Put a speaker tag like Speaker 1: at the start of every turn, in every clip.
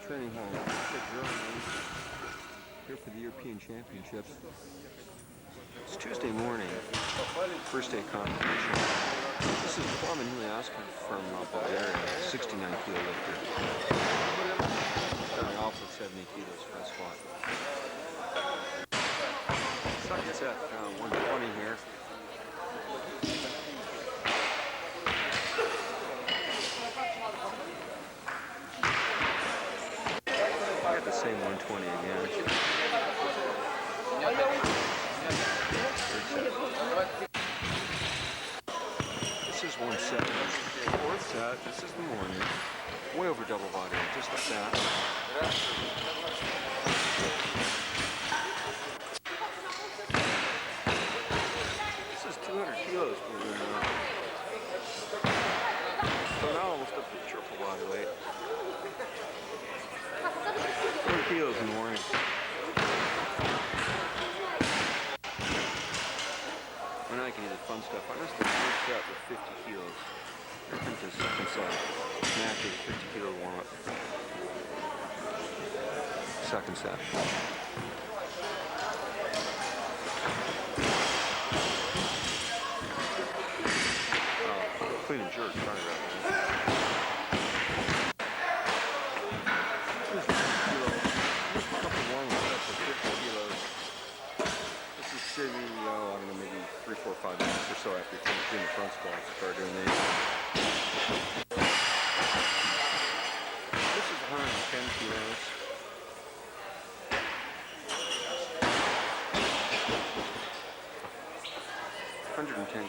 Speaker 1: training hall here for the European Championships. It's Tuesday morning, first day competition. This is Plamen Iliaskin from Bulgaria, 69 kilo lifter. Starting off with 70 kilos for the squat. Second set, 120 here. Got the same 120 again. This is 170. Fourth set. This is the morning. Way over double body, just like that. This is 200 kilos. So now almost up to triple body weight. 200 kilos in the morning. And I can do the fun stuff. I missed the first set with 50 kilos. Here comes the second set. Match is 50 kilo warm up. Second set. Clean and jerk, sorry about that. This is 50 kilos. A couple warm ups up with 50 kilos. This is maybe, I don't know, maybe 3, 4, 5 minutes or so after doing the front squats. Start doing these. This is 110 kilos.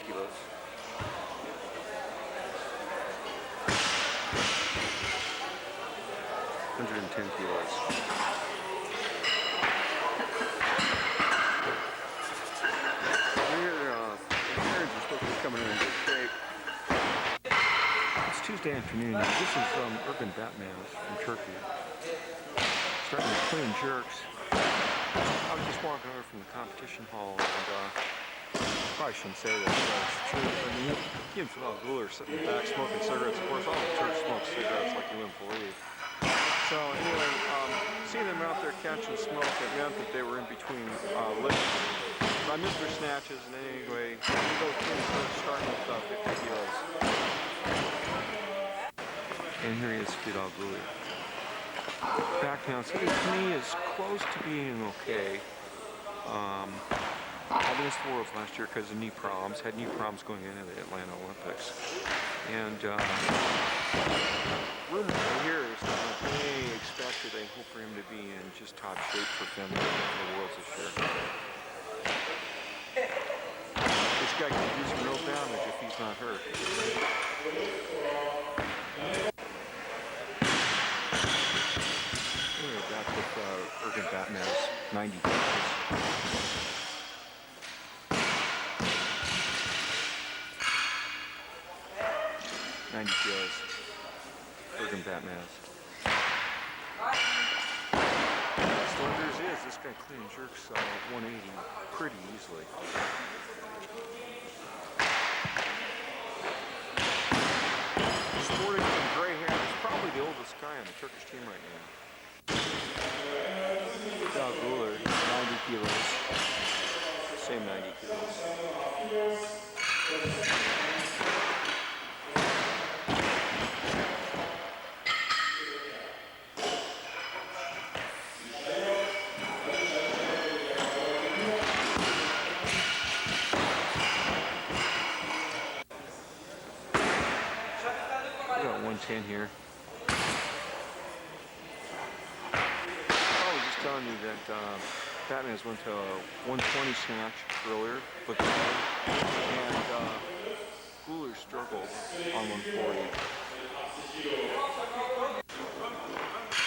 Speaker 1: Kilos. 110 kilos. Parents are supposed to be coming in good shape. It's Tuesday afternoon. This is Urban Batmans from Turkey. Starting with clean jerks. I was just walking over from the competition hall and probably shouldn't say that, but it's true. I mean, he and Fidel Guler sitting in the back smoking cigarettes. Of course, all the Turks smoke cigarettes like you wouldn't believe. So anyway, seeing them out there catching smoke, it meant that they were in between lifts. So I missed their snatches, and anyway, we go through starting with 50 kilos. And here he is, Fidel Guler. Back now, so his knee is close to being okay. I missed the Worlds last year because of knee problems. Had knee problems going into the Atlanta Olympics. And rumor here is that they expect or they hope for him to be in just top shape for Finland for the Worlds this year. This guy could do some real damage if he's not hurt. Anyway, back with Urban Batmans, 90 kilos. 90 kilos. Urban Batmans. Slenders is this guy clean and jerks 180 pretty easily. Sporting some gray hair. He's probably the oldest guy on the Turkish team right now. Fidel Guler, 90 kilos. Same 90 kilos. We got 110 here. I was just telling you that Batmans went to a 120 snatch earlier, but and Guler struggled on 140.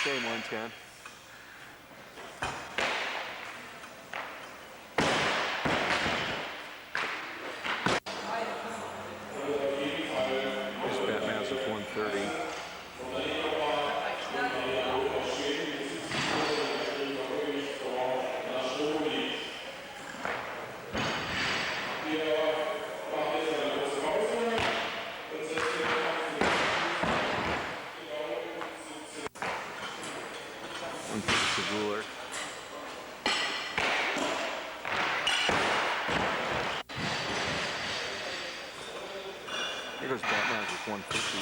Speaker 1: Same 110. This Batman's with 130. Here goes Batman with 150.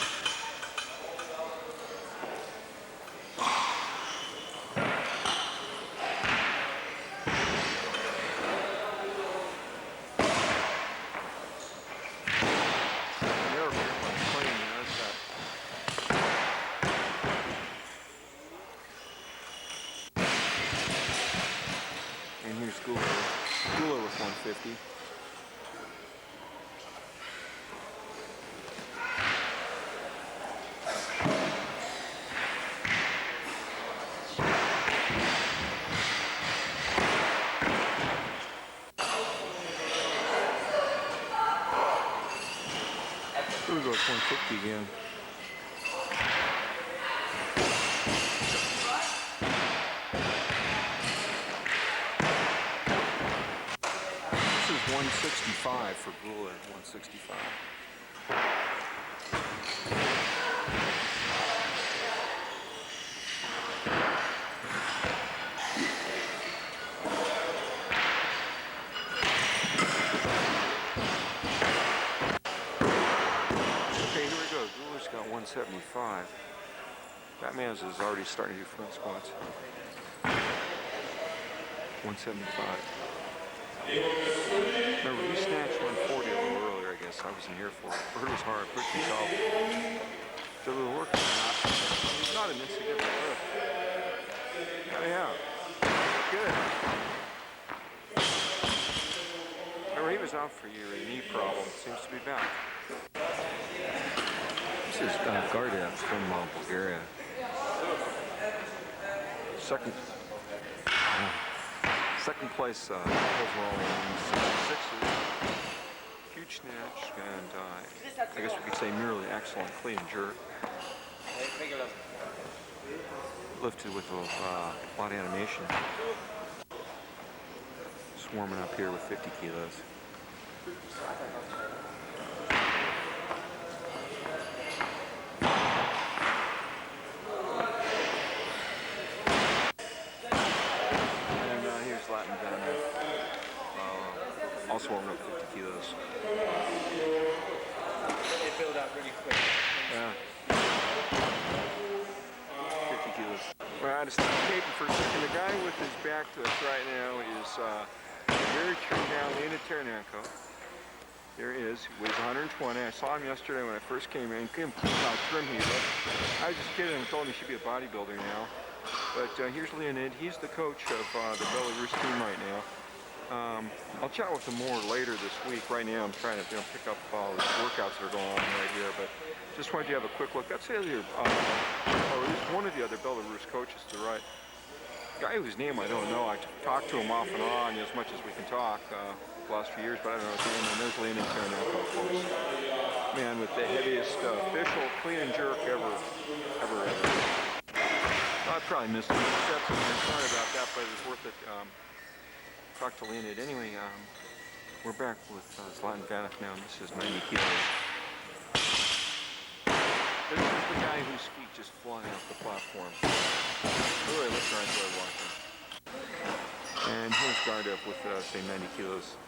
Speaker 1: And here's Gula with 150. Gula goes 150 again. This is 165 for Gula, 165. Okay, here we go. Gula's got 175. Batman's is already starting to do front squats. 175. Remember, he snatched 140 a little earlier, I guess. I wasn't here for it. I heard it was hard. Pushed himself. So the work is not an insignificant lift. Yeah. Good. Remember, he was out for a year with a knee problem. Seems to be back. This is Gardev from Bulgaria. Second place overall in 76s. Huge snatch, and I guess we could say merely excellent clean and jerk. Lifted with a lot of animation. Just warming up here with 50 kilos. Also warming up 50 kilos.
Speaker 2: They build up really quick.
Speaker 1: Yeah. 50 kilos. Well, I had to stop taping for a second. The guy with his back to us right now is very turned down, Leonid Cherin. There he is. He weighs 120. I saw him yesterday when I first came in. Couldn't believe how trim he looked. I was just kidding and told him he should be a bodybuilder now. But here's Leonid. He's the coach of the Belarus team right now. I'll chat with him more later this week. Right now I'm trying to pick up all the workouts that are going on right here, but just wanted you to have a quick look. That's the other, or at least one of the other Belarus coaches to the right. Guy whose name I don't know. I talked to him off and on as much as we can talk the last few years, but I don't know his name. And there's Leonid Chemerkin, of course. Man with the heaviest official clean and jerk ever. I probably missed some steps. I'm sorry about that, but it was worth it. Talk to Leonid. Anyway, we're back with Zlatan Vanov now, and this is 90 kilos. This is the guy whose feet just fly off the platform. Really, let's enjoy watching. And here's Gardev with, say, 90 kilos.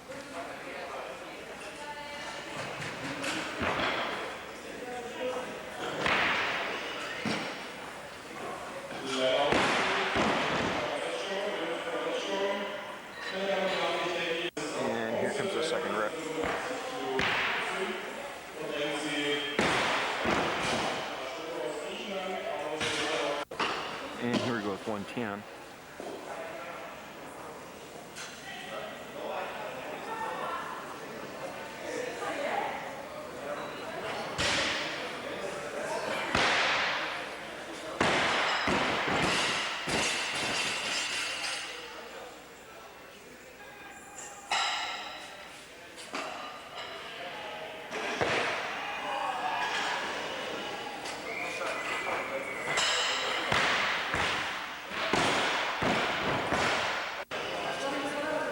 Speaker 1: And here comes the second rep. And here we go with 110.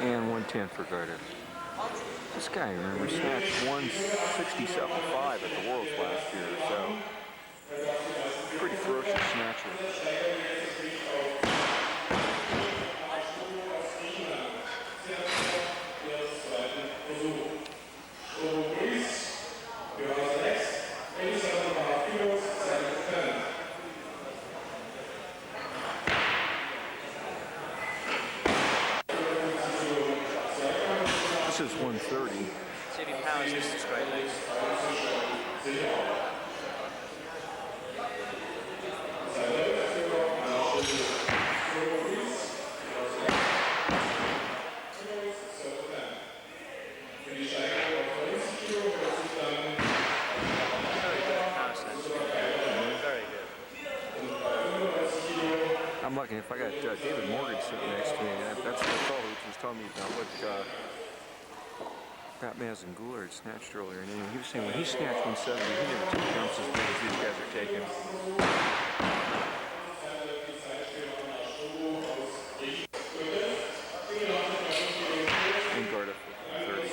Speaker 1: And 110 for Gardev. This guy, remember, snatched 167.5 at the Worlds last year, so pretty ferocious snatcher. 130.
Speaker 2: See if he powers this to straight legs. Very good power stance. Very good.
Speaker 1: I'm lucky if I got David Morgan sitting next to me. That's the fellow who was telling me about what Batmaz and Goulart snatched earlier. And he was saying when he snatched 170, he never took jumps as big as these guys are taking. And guard up for 30.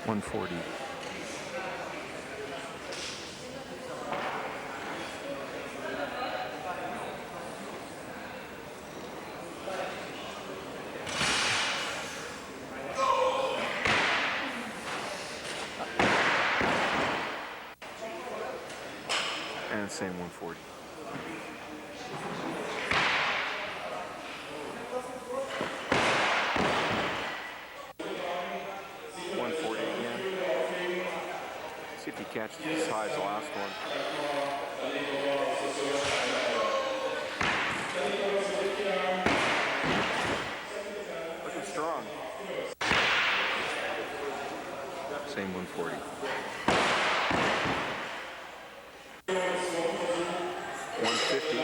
Speaker 1: $140. And same 140. See if he catches as high as the last one. Looking strong. Same 140. 150.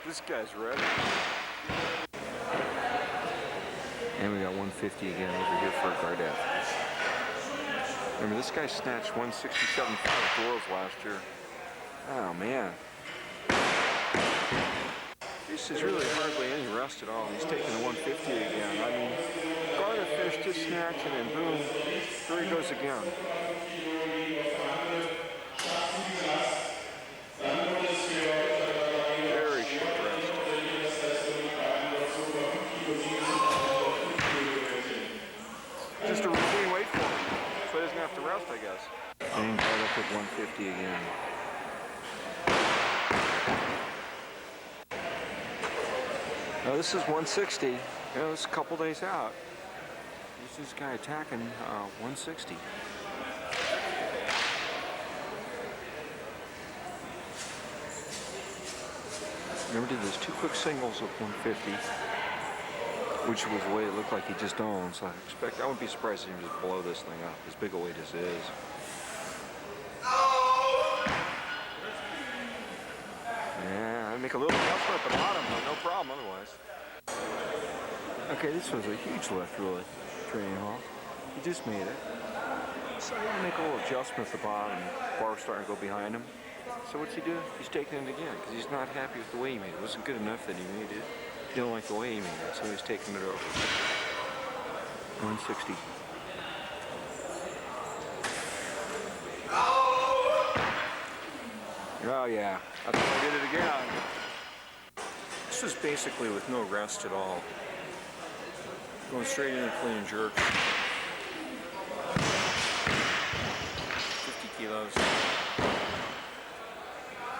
Speaker 1: This guy's ready. And we got 150 again over here for Gardev. Remember, this guy snatched 167 at the Worlds last year. Oh, man. This is really hardly any rest at all. He's taking the 150 again. I mean, Gardev finished his snatch and then boom, here he goes again. Very short rest. Just a routine wait for him, so he doesn't have to rest, I guess. And Gardev with 150 again. Now this is 160. You know, this is a couple days out. This guy attacking 160. Remember, did those two quick singles with 150, which was the way it looked like he just owned. So I wouldn't be surprised if he just blow this thing up, as big a weight as it is. Yeah, I'd make a little adjustment at the bottom, but no problem otherwise. Okay, this was a huge lift, really, training hall. He just made it. So he had to make a little adjustment at the bottom. Bar's starting to go behind him. So what's he do? He's taking it again, because he's not happy with the way he made it. It wasn't good enough that he made it. He didn't like the way he made it, so he's taking it over. 160. Oh yeah, that's why I did it again. This was basically with no rest at all. Going straight in and clean and jerks. 50 kilos.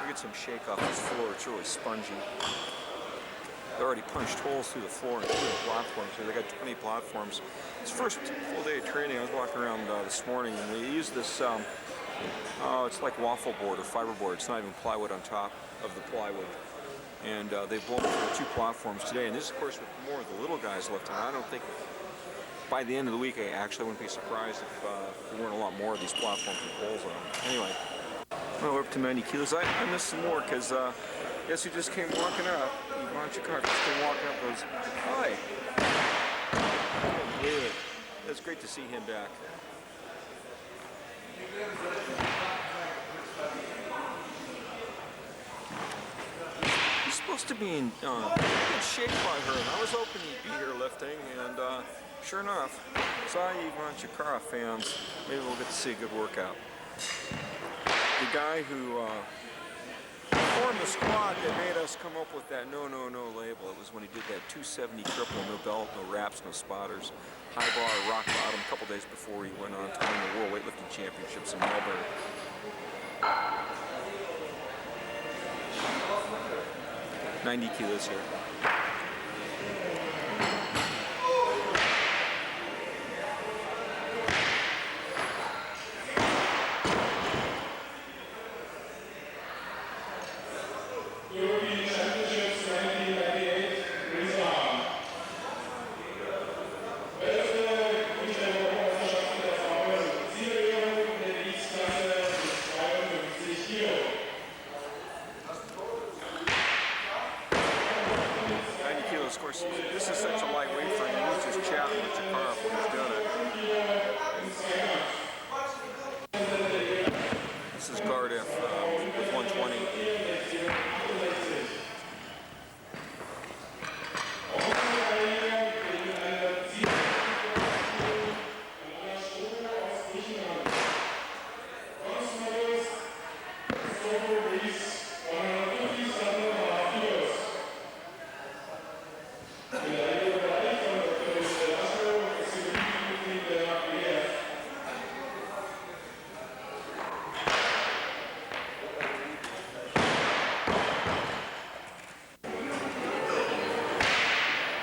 Speaker 1: We get some shake off this floor, it's really spongy. They already punched holes through the floor and through the platforms. So they got 20 platforms. This first full day of training, I was walking around this morning and they used this, it's like waffle board or fiber board. It's not even plywood on top of the plywood. And they've blown through 2 platforms today. And this, of course, with more of the little guys lifting. I don't think by the end of the week, I actually wouldn't be surprised if there weren't a lot more of these platforms with holes on them. Anyway. Well, we're up to 90 kilos. I missed some more because guess who just came walking up? Ivan Chemerkin just came walking up. Goes, hi. I can't believe it. It's great to see him back. He's supposed to be in good shape by her, and I was hoping he'd be here lifting, and sure enough, saw Ivan Chemerkin fans. Maybe we'll get to see a good workout. The guy who formed the squad that made us come up with that no label. It was when he did that 270 triple, no belt, no wraps, no spotters, high bar, rock bottom, a couple days before he went on to win the World Weightlifting Championships in Melbourne. 90 kilos here.
Speaker 3: European Championships 1998, Riesland. 12. Europameisterschaften der Frauen, Siegerehrung in der Gewichtsklasse bis 52 Kilo.
Speaker 1: 90 kilos, of course, this is such a lightweight for him. He's just chatting with Chemerkin when he's doing it. This is Cardiff with 120.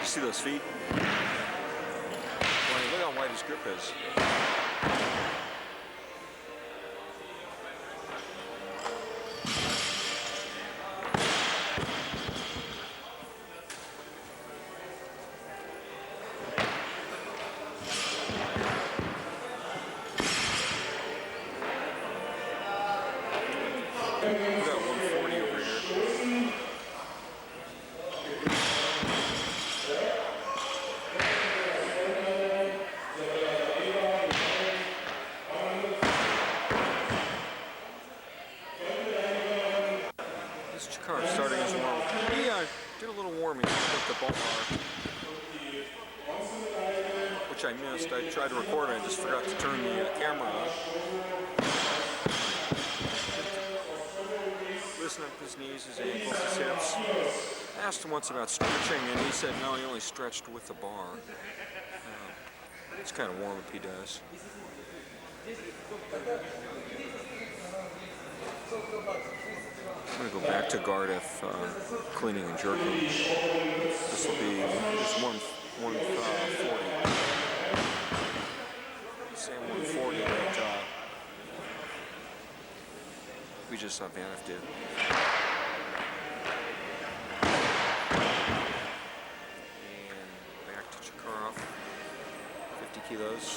Speaker 1: See those feet? Look how wide his grip is. We got 140 over here. Chemerkin starting his warm. He did a little warming with the bar, which I missed. I tried to record it, I just forgot to turn the camera on. Loosen up his knees, his ankles, his hips. I asked him once about stretching, and he said no, he only stretched with the bar. It's kind of warm if he does. I'm going to go back to Cardiff, cleaning and jerking. This will be just 140. Same 140 that we just saw Vanif do. And back to Chemerkin, 50 kilos.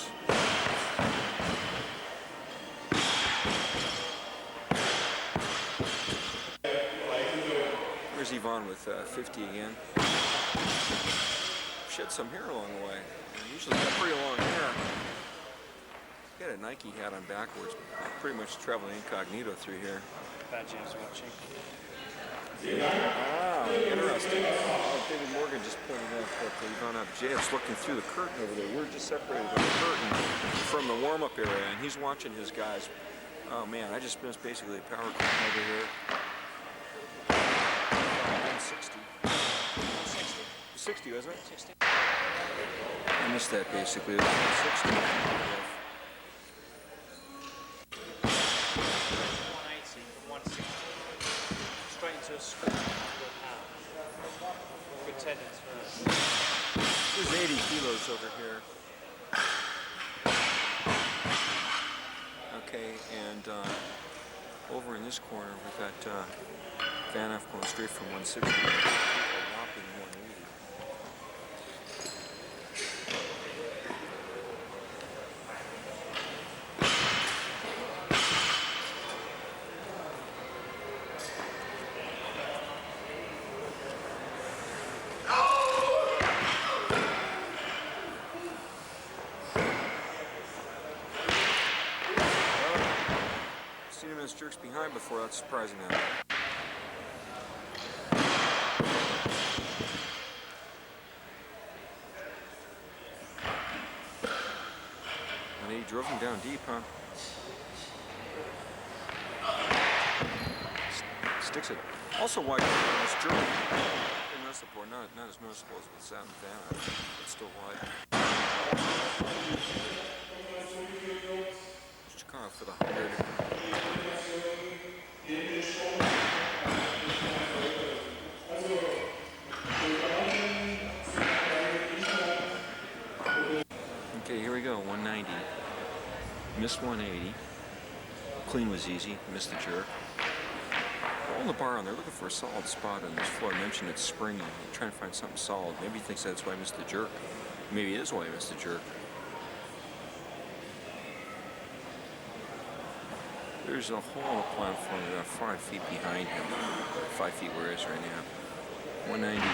Speaker 1: Here's Ivan with 50 again. Shed some hair along the way. Usually got pretty long hair. He had a Nike hat on backwards, pretty much traveling incognito through here.
Speaker 2: Badger's watching.
Speaker 1: Ah, interesting. David Morgan just pointed out that Ivan Abjayev's looking through the curtain over there. We're just separated by the curtain from the warm-up area, and he's watching his guys. Oh man, I just missed basically a power climb over here. 160. 60, wasn't it? 60. I missed that basically. It was 160.
Speaker 2: 180 from 160. Straight into a squat under a pound. Good tendons first.
Speaker 1: There's 80 kilos over here. Okay, and over in this corner we've got Vanif going straight from 160 to a whopping 180. surprising that. And he drove him down deep, huh? Sticks it. Also, wide this jerk. Support, not as noticeable as with Sam Van, but still wide. Cherin for the 100. Okay, here we go. 190. Missed 180. Clean was easy. Missed the jerk. Holding the bar on there, looking for a solid spot on this floor. I mentioned it's springy. I'm trying to find something solid. Maybe he thinks that's why I missed the jerk. Maybe it is why I missed the jerk. There's a hole in the platform about 5 feet behind him. 5 feet where he is right now. 190.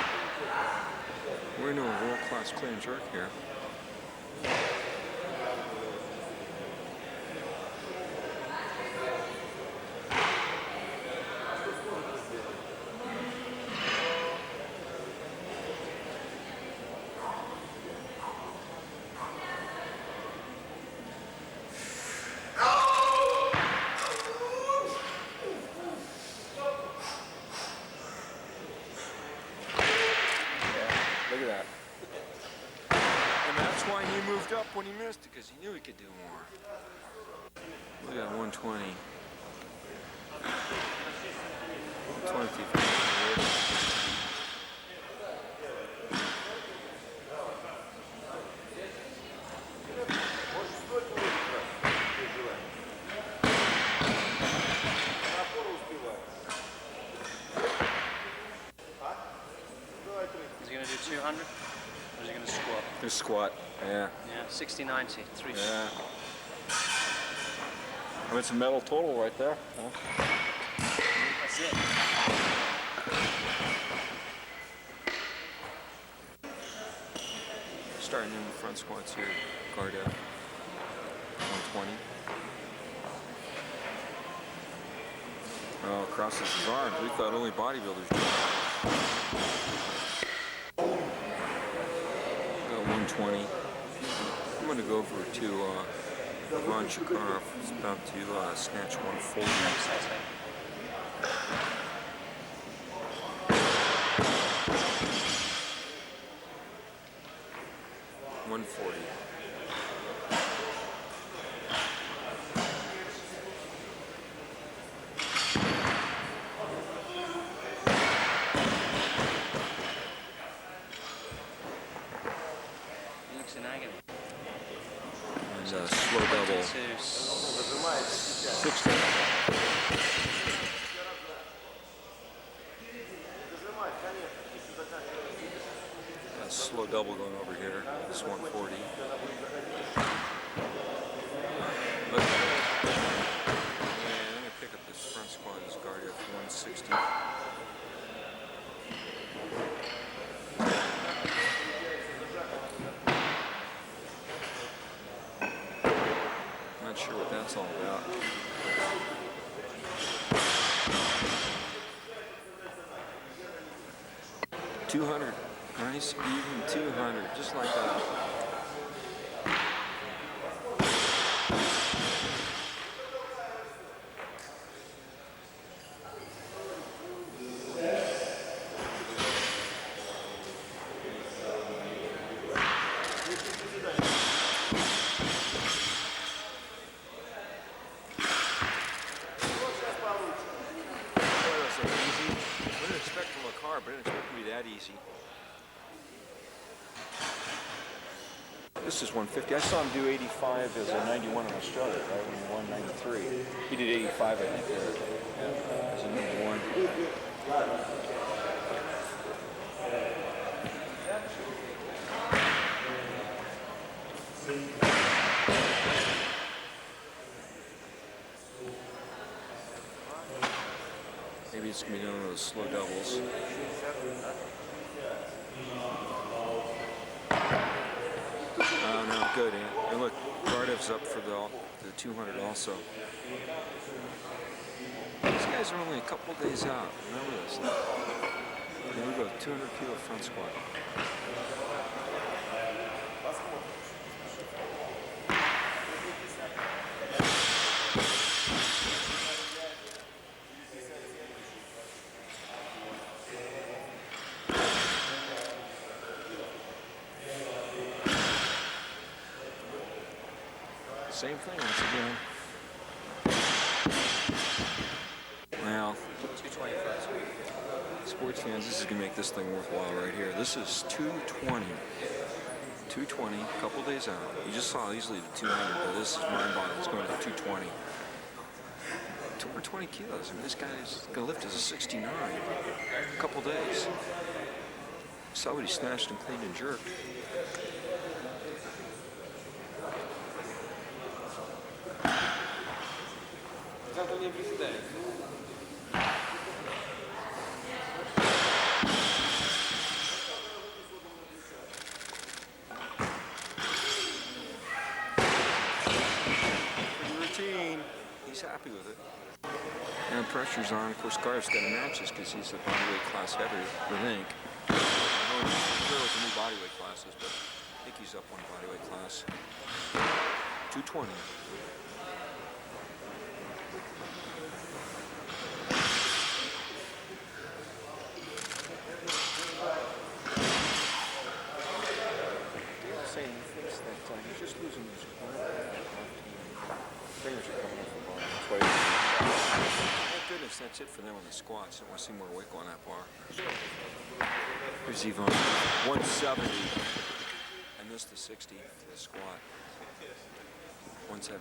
Speaker 1: We're into a world-class clean jerk here. Look at that. And that's why he moved up when he missed it, because he knew he could do more. Look at that 120. 120.
Speaker 2: Is he going to do 200? Or is he going to squat?
Speaker 1: Just squat, yeah.
Speaker 2: Yeah, 60, 90, 3.
Speaker 1: Yeah. I mean, it's a medal total right there. Huh?
Speaker 2: That's it.
Speaker 1: Starting in the front squats here. Guard up. 120. Oh, crosses his arms. We thought only bodybuilders did that. Got 120. I'm going to go over to Ron Cherin. He's about to snatch 140. 140.
Speaker 2: He looks in agony.
Speaker 1: And slow double. 60. Slow double going over here. This 140. Look. And I'm gonna pick up this front squat. This guard at 160. Not sure what that's all about. $200. Nice, even 200, just like that. But I didn't expect it to be that easy. This is 150. I saw him do 85 as a 91 in Australia, right? When he won 93. He did 85, I think, as a 91. Maybe it's going to be one of those slow doubles. Oh, no, good. And look, Gardev's up for the 200 also. He's guys are only a couple days out. Remember this. Here we go, 200 kilo front squat. Same thing once again. Well,
Speaker 2: 220 first.
Speaker 1: sports fans, this is going to make this thing worthwhile right here. This is 220. 220, a couple days out. You just saw easily the 200, but this is mind boggling. It's going to 220. 220 kilos. I mean, this guy is going to lift as a 69. A couple days. Saw what he snatched and cleaned and jerked. He's happy with it. And pressure's on. Of course, Garv's got to match this because he's a bodyweight class heavy, I think. I don't know what the new bodyweight class is, but I think he's up one bodyweight class. 220. David's saying he thinks that he's just losing his fingers are coming off the bar. That's why thank goodness that's it for them on the squats. I want to see more weight go on that bar. Here's Yvonne. 170. I missed the 60 for the squat. 170.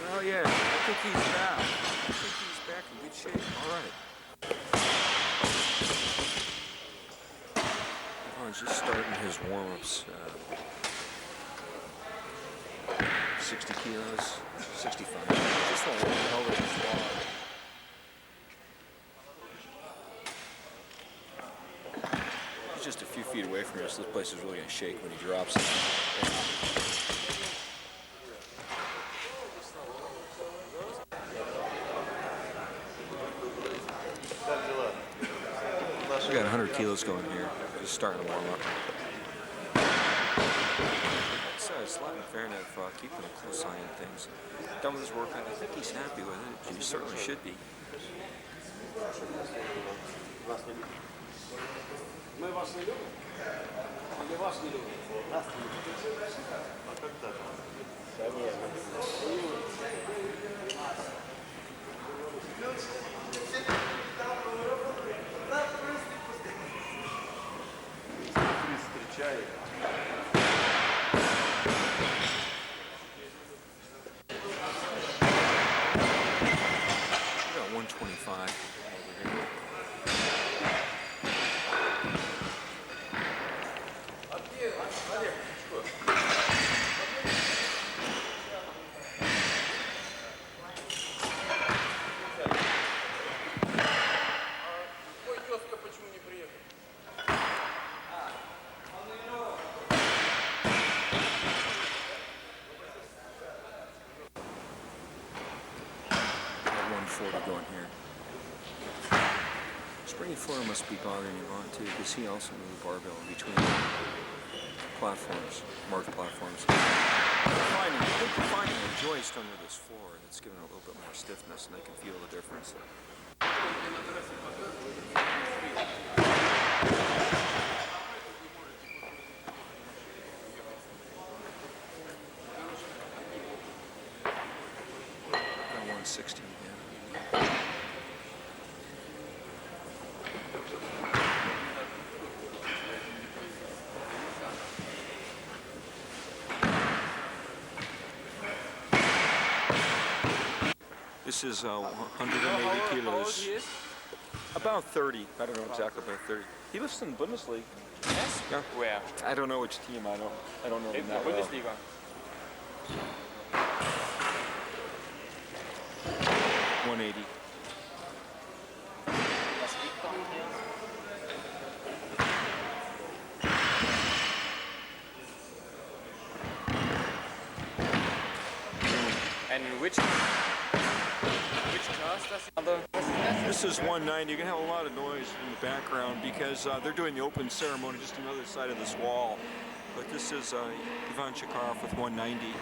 Speaker 1: Oh yeah, I think he's back. I think he's back in good shape. All right. Yvonne's just starting his warm-ups. 60 kilos, 65. Just want to hell of a squat. He's just a few feet away from here, so this place is really going to shake when he drops it. We got 100 kilos going here, just starting to warm up. It's letting Fairnet keeping a close eye on things. Done with his workout, I think he's happy with it. He certainly should be. About 125 over here. Going here. Springy floor must be bothering you on too, because he also moved the barbell in between platforms, marked platforms. They're finding a joist under this floor that's giving it a little bit more stiffness, and they can feel the difference. 160 again. This is 180 kilos. About 30. I don't know exactly, about 30. He lives in Bundesliga.
Speaker 2: Yes?
Speaker 1: Yeah.
Speaker 2: Where?
Speaker 1: I don't know which team. I don't know them
Speaker 2: In the
Speaker 1: that well.
Speaker 2: Bundesliga.
Speaker 1: 180.
Speaker 2: And which class does other?
Speaker 1: This is 190. You're gonna have a lot of noise in the background because they're doing the open ceremony just on the other side of this wall. But this is Ivan Chekarov with 190.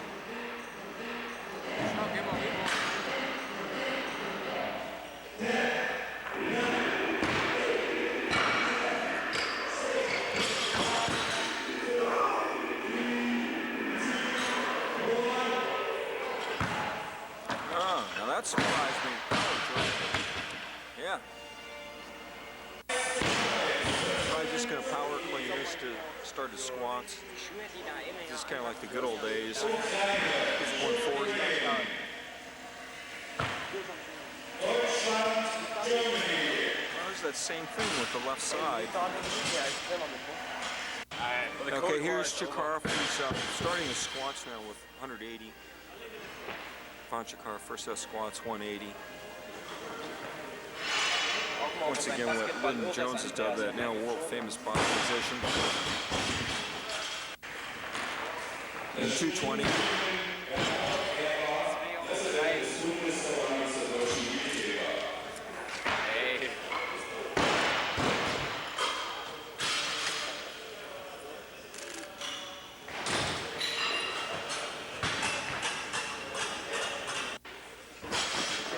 Speaker 1: Oh, now that surprised me. Yeah. I'm just gonna power clean this to start his squats. This is kind of like the good old days. It's 140. There's that same thing with the left side. Okay, here's Chekarov. He's starting his squats now with 180. Ivan Chekarov first set squats 180. Once again, what Lyndon Jones has dubbed that now world famous body position. And 220.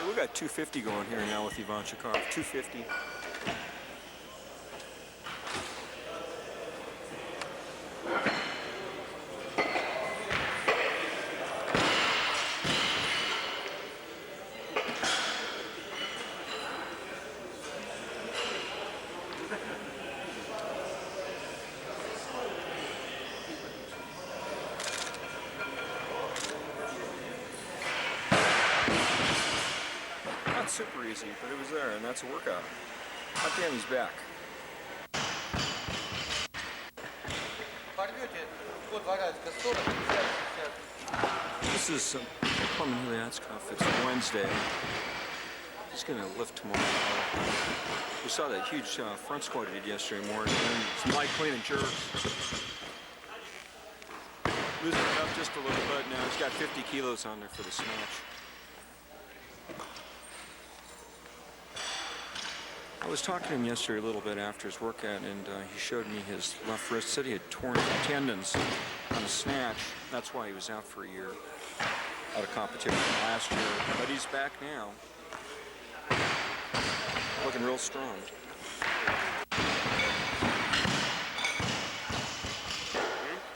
Speaker 1: We got 250 going here now with Ivan Chekarov. 250. Super easy, but it was there, and that's a workout. God damn, he's back. This is Clement Heliatskov. It's Wednesday. He's going to lift tomorrow. We saw that huge front squat he did yesterday morning. And some light clean and jerks. Losing it up just a little bit now. He's got 50 kilos on there for the snatch. I was talking to him yesterday a little bit after his workout, and he showed me his left wrist. Said he had torn tendons on a snatch. That's why he was out for a year, out of competition last year. But he's back now, looking real strong.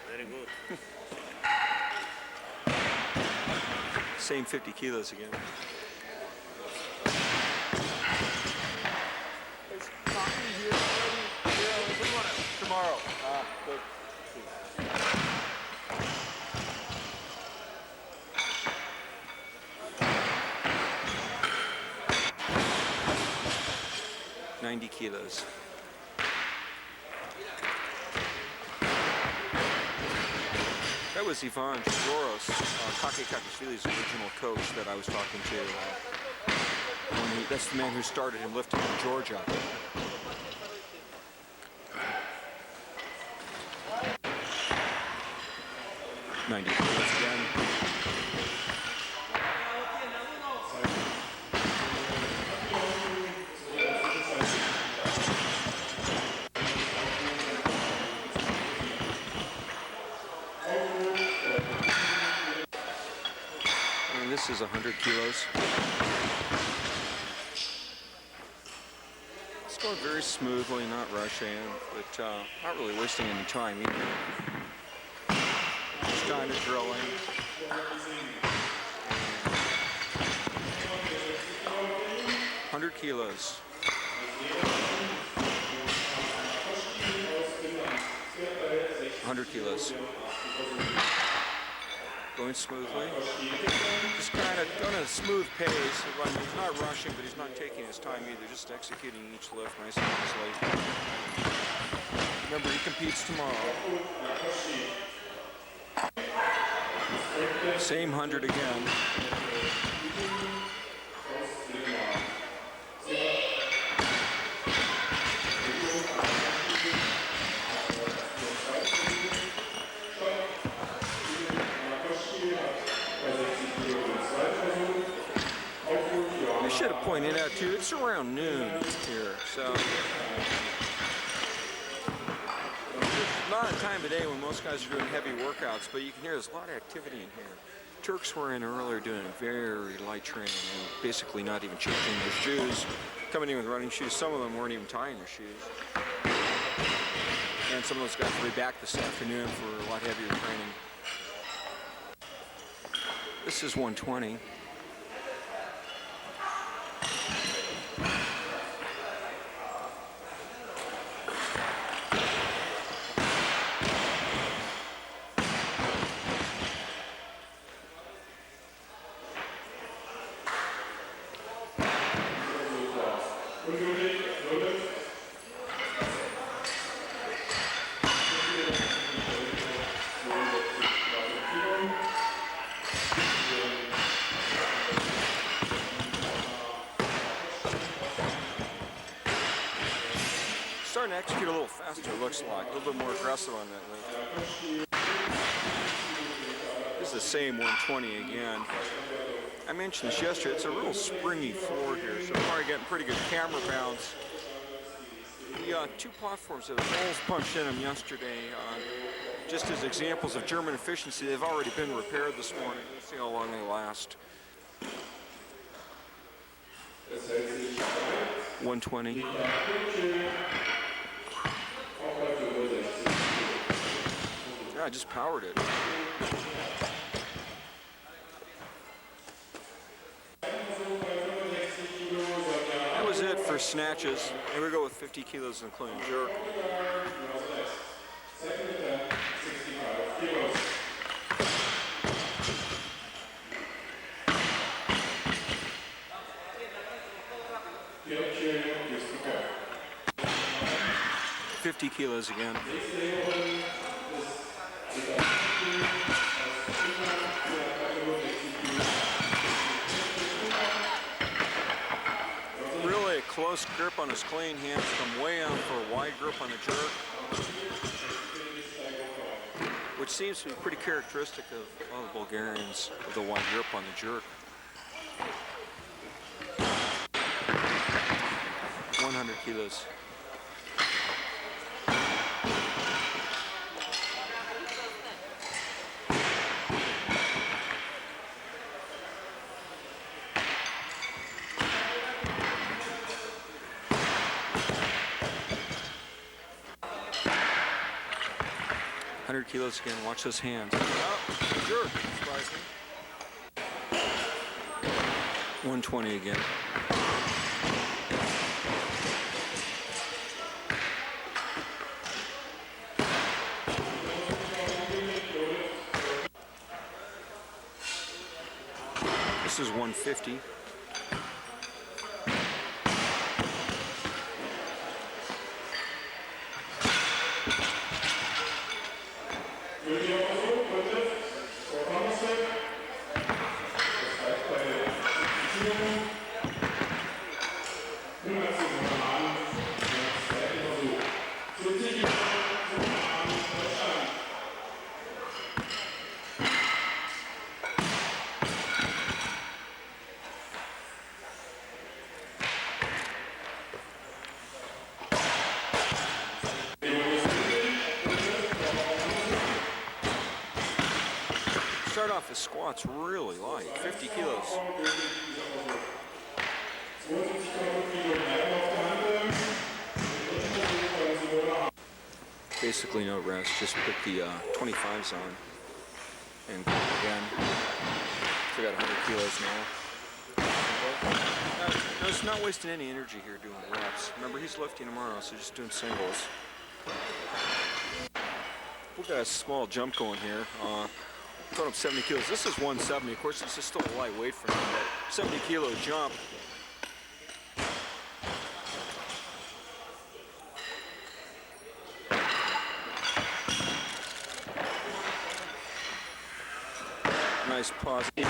Speaker 2: Very good.
Speaker 1: Same 50 kilos again. Tomorrow. Good. 90 kilos. That was Ivan Joros, Kake Kakashvili's original coach that I was talking to. That's the man who started him lifting in Georgia. Again. And this is 100 kilos. It's going very smoothly, not rushing, but not really wasting any time either. Kind of drilling. 100 kilos. Going smoothly. Just kind of on a smooth pace. He's not rushing, but he's not taking his time either. Just executing each lift nice and easily. Remember, he competes tomorrow. Same 100 again. point it out too, it's around noon here, so it's not a time of day when most guys are doing heavy workouts, but you can hear there's a lot of activity in here. Turks were in earlier doing very light training and basically not even changing their shoes, coming in with running shoes. Some of them weren't even tying their shoes. And some of those guys will be back this afternoon for a lot heavier training. This is 120. Starting to execute a little faster, looks like. A little bit more aggressive on that lift. This is the same 120 again. I mentioned this yesterday, it's a real springy floor here, so we're already getting pretty good camera bounce. The two platforms that have holes punched in them yesterday, just as examples of German efficiency, they've already been repaired this morning. Let's see how long they last. 120. Yeah, I just powered it. That was it for snatches. Here we go with 50 kilos including jerk. $50 kilos again. Really a close grip on his clean hands from way out for a wide grip on the jerk, which seems to be pretty characteristic of all the Bulgarians, with the wide grip on the jerk. 100 kilos. Kilos again. Watch those hands. Oh, jerk. Surprise me. 120 again. This is 150. Start off his squats really light, 50 kilos. Basically no rest, just put the 25s on and go again. So I got 100 kilos now. No, it's not wasting any energy here doing reps. Remember, he's lifting tomorrow, so just doing singles. We've got a small jump going here. Going up 70 kilos. This is 170. Of course, this is still a light weight for him, but 70 kilo jump. Nice pause. Hey,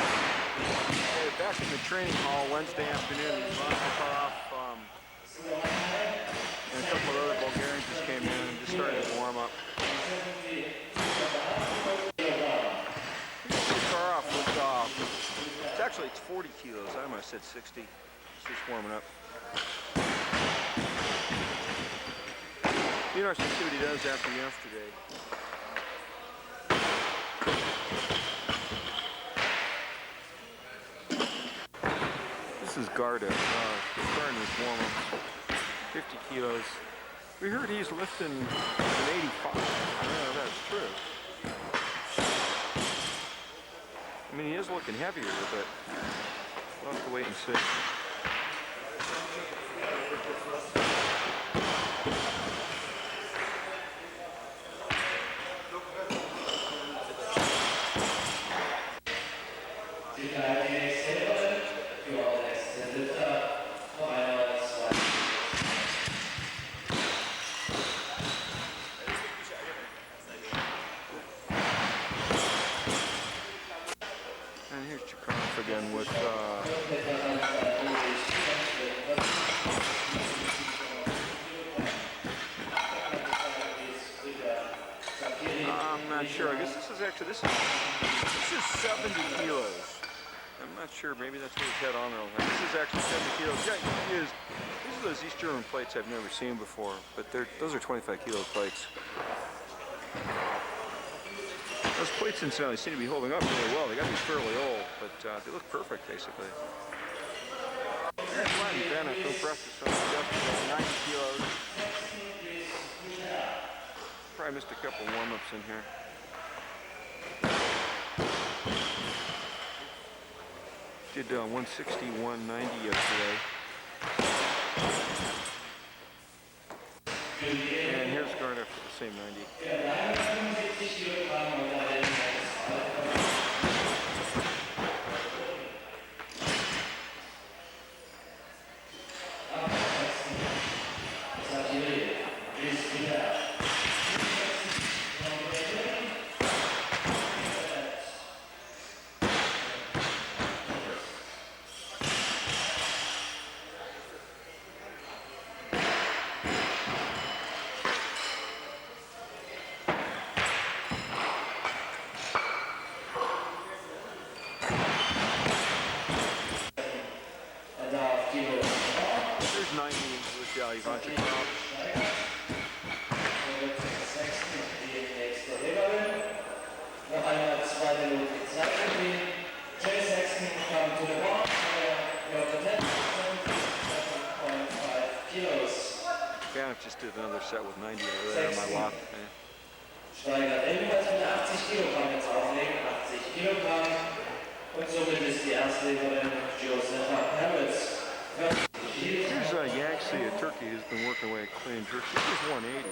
Speaker 1: back in the training hall Wednesday afternoon. And a couple of other Bulgarians just came in and just started to warm up. It's actually 40 kilos. I might have said 60. Just warming up. Be interesting to see what he does after yesterday. This is Garda, starting his warm-ups, 50 kilos. We heard he's lifting an 85. I don't know if that's true. I mean, he is looking heavier, but we'll have to wait and see. And here's Cherin again with I'm not sure. I guess this is 70 kilos. I'm not sure. Maybe that's what he's had on there. This is actually 70 kilos. Yeah, he is. These are those East German plates I've never seen before, but those are 25 kilo plates. Those plates incidentally seem to be holding up really well. They got to be fairly old, but they look perfect basically. Here's Latin Bennett, no practice on the 90 kilos. Probably missed a couple warm-ups in here. Did 160, 190 yesterday. And here's Garda for the same 90. There's 90 with Bulgarian.
Speaker 4: Noch einmal 2 Minuten Zeit nehmen. Jay Sexton come to the bar. Your potential 7.5 kilos.
Speaker 1: Yeah, just did another set with 90 over there on my lock.
Speaker 4: Steigert ebenfalls mit 80 Kilogramm jetzt auflegen. 80 Kilogramm. Und somit ist die Erstlegerin Josepha Harris.
Speaker 1: Here's Yaxi of Turkey who's been working away at clean jerk. This is 180.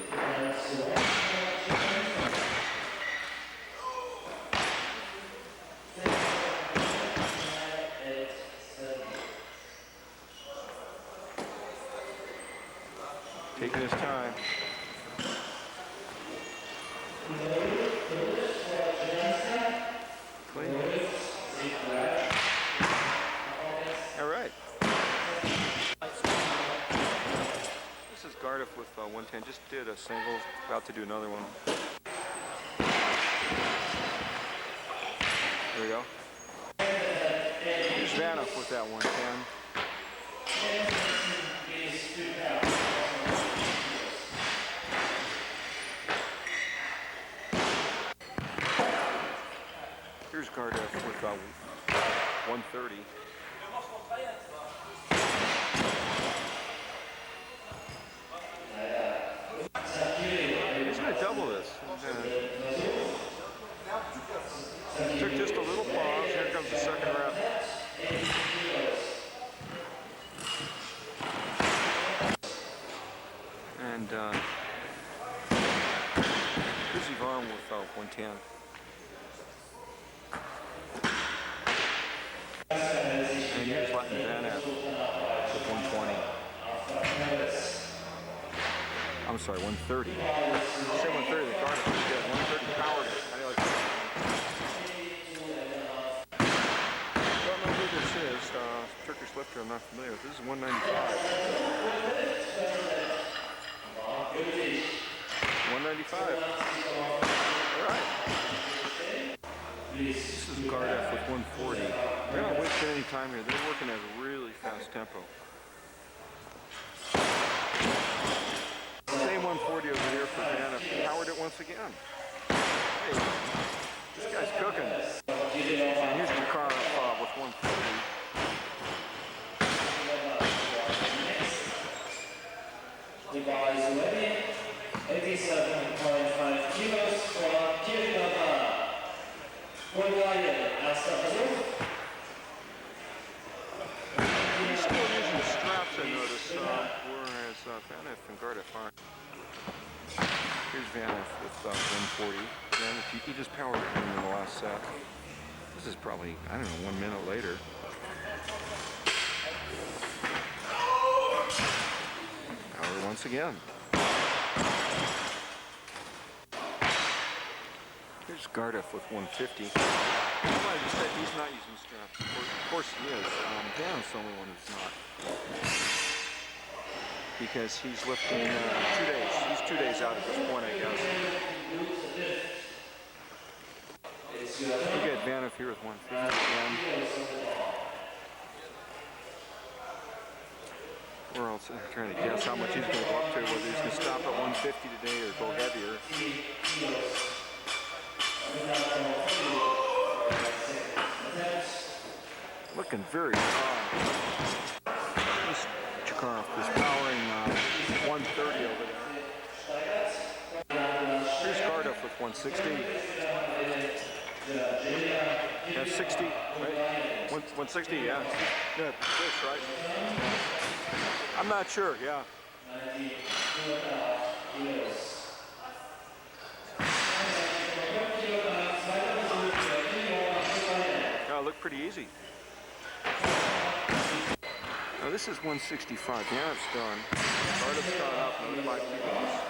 Speaker 1: Taking his time. Clean. All right. This is Gardiff with 110. Just did a single. About to do another one. There we go. Here's Vanoff with that 110. Here's Gardiff with 130. He's going to double this. Took just a little pause. Here comes the second rep. And here's Yvonne with 110. And here's Latin Bennett with 120. I'm sorry, 130. Say 130, the Gardiff was good. 130 powered it. How do you like that? Don't know who this is. Turkish lifter I'm not familiar with. This is 195. 195. All right. This is Gardiff with 140. They're not wasting any time here. They're working at a really fast tempo. Same 140 over here for Vanna. Powered it once again. Hey, this guy's cooking. And here's Cherin with 140.
Speaker 4: The bar is ready. 87.5 kilos for Cherin, Bulgarian, erster Versuch.
Speaker 1: He's still using the straps, I notice, whereas Vanna and Garda aren't. Here's Vanna with 140. Vanna, he just powered it in the last set. This is probably, I don't know, 1 minute later. Power once again. Here's Garda with 150. I just said he's not using straps. Of course he is. Vanna's the only one who's not. Because he's lifting 2 days. He's 2 days out at this point, I guess. We get Vanna here with 150 again. Where else? I'm trying to guess how much he's going to go up to, whether he's going to stop at 150 today or go heavier. Looking very strong. This Cherin is powering 130 over there. Here's Garda with 160. Yeah, 60, right? 160, yeah. Yeah, this, right? I'm not sure, yeah. Oh, look pretty easy. Now this is 165. Yeah, it's done. Garda's gone up another 5 kilos.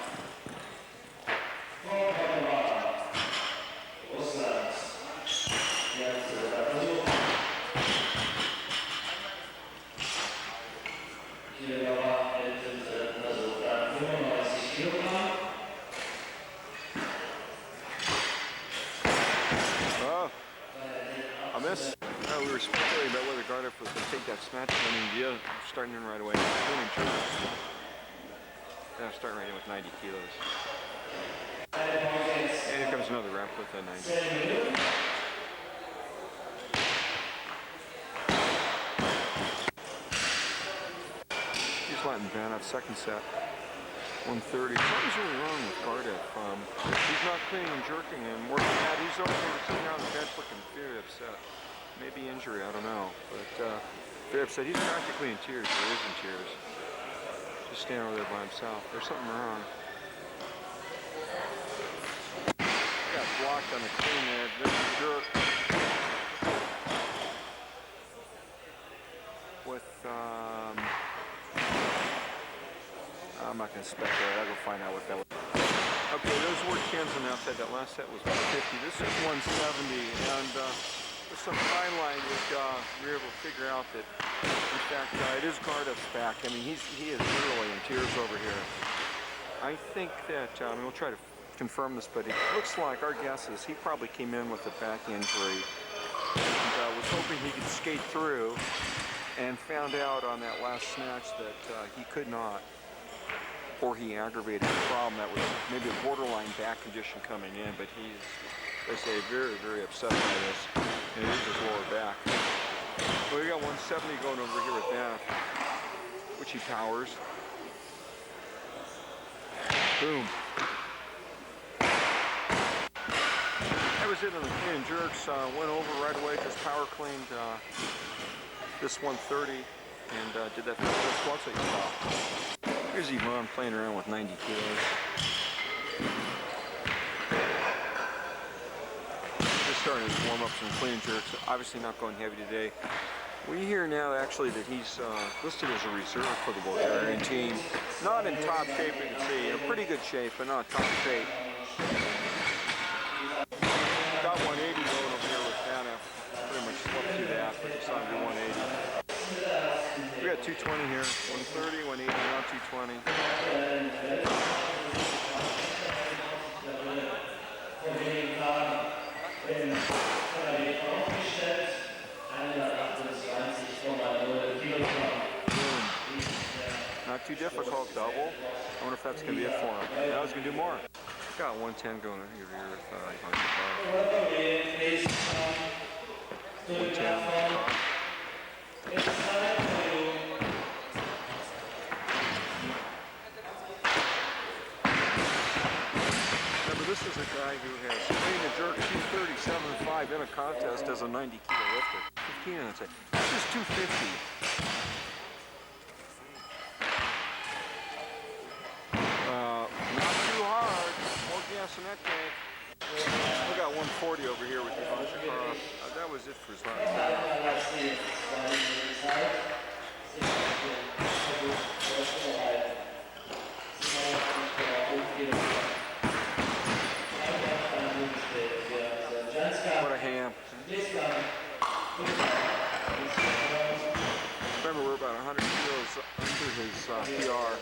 Speaker 1: Oh, I missed. We were speculating about whether Garda was going to take that snatch. I mean, yeah, starting in right away. Yeah, starting right in with 90 kilos. And here comes another rep with a 90. He's letting Vanna have second set. 130. Something's really wrong with Garda. He's not cleaning and jerking and working out. He's over here sitting out on the bench looking very upset. Maybe injury, I don't know. But very upset. He's practically in tears. He is in tears. Just standing over there by himself. There's something wrong. Got blocked on the clean there. There's a jerk. With, I'm not going to speculate. I'll go find out what that was. Okay, those were 10s on the outside. That last set was 150. This is 170. And with some fine line, we were able to figure out that, in fact, it is Garda's back. I mean, he is literally in tears over here. I think that, we'll try to confirm this, but it looks like, our guess is, he probably came in with a back injury and was hoping he could skate through, and found out on that last snatch that he could not, or he aggravated the problem that was maybe a borderline back condition coming in, but he's, they say, very, very upset by this, and it is his lower back. Well, we got 170 going over here with that, which he powers. Boom. That was it on the clean and jerks. Went over right away, just power cleaned this 130, and did that for the squats that you saw. Here's Yvonne playing around with 90 kilos. Just starting his warm-ups and clean and jerks. Obviously not going heavy today. We hear now actually that he's listed as a reserve for the Bulgarian team. Not in top shape, you can see. In pretty good shape, but not top shape. Got 180 going over here with Vanna. Pretty much slept through that, but decided to do 180. We got 220 here. 130, 180, now 220. can do more. Got 110 going here with 110. Remember, this is a guy who has clean and jerk 237.5 in a contest as a 90 kilo lifter. 15 and I'd say. This is 250. Not too hard. More gas in that tank. We got 140 over here with the that was it for his last. What a ham. Remember, we're about 100 kilos under his PR.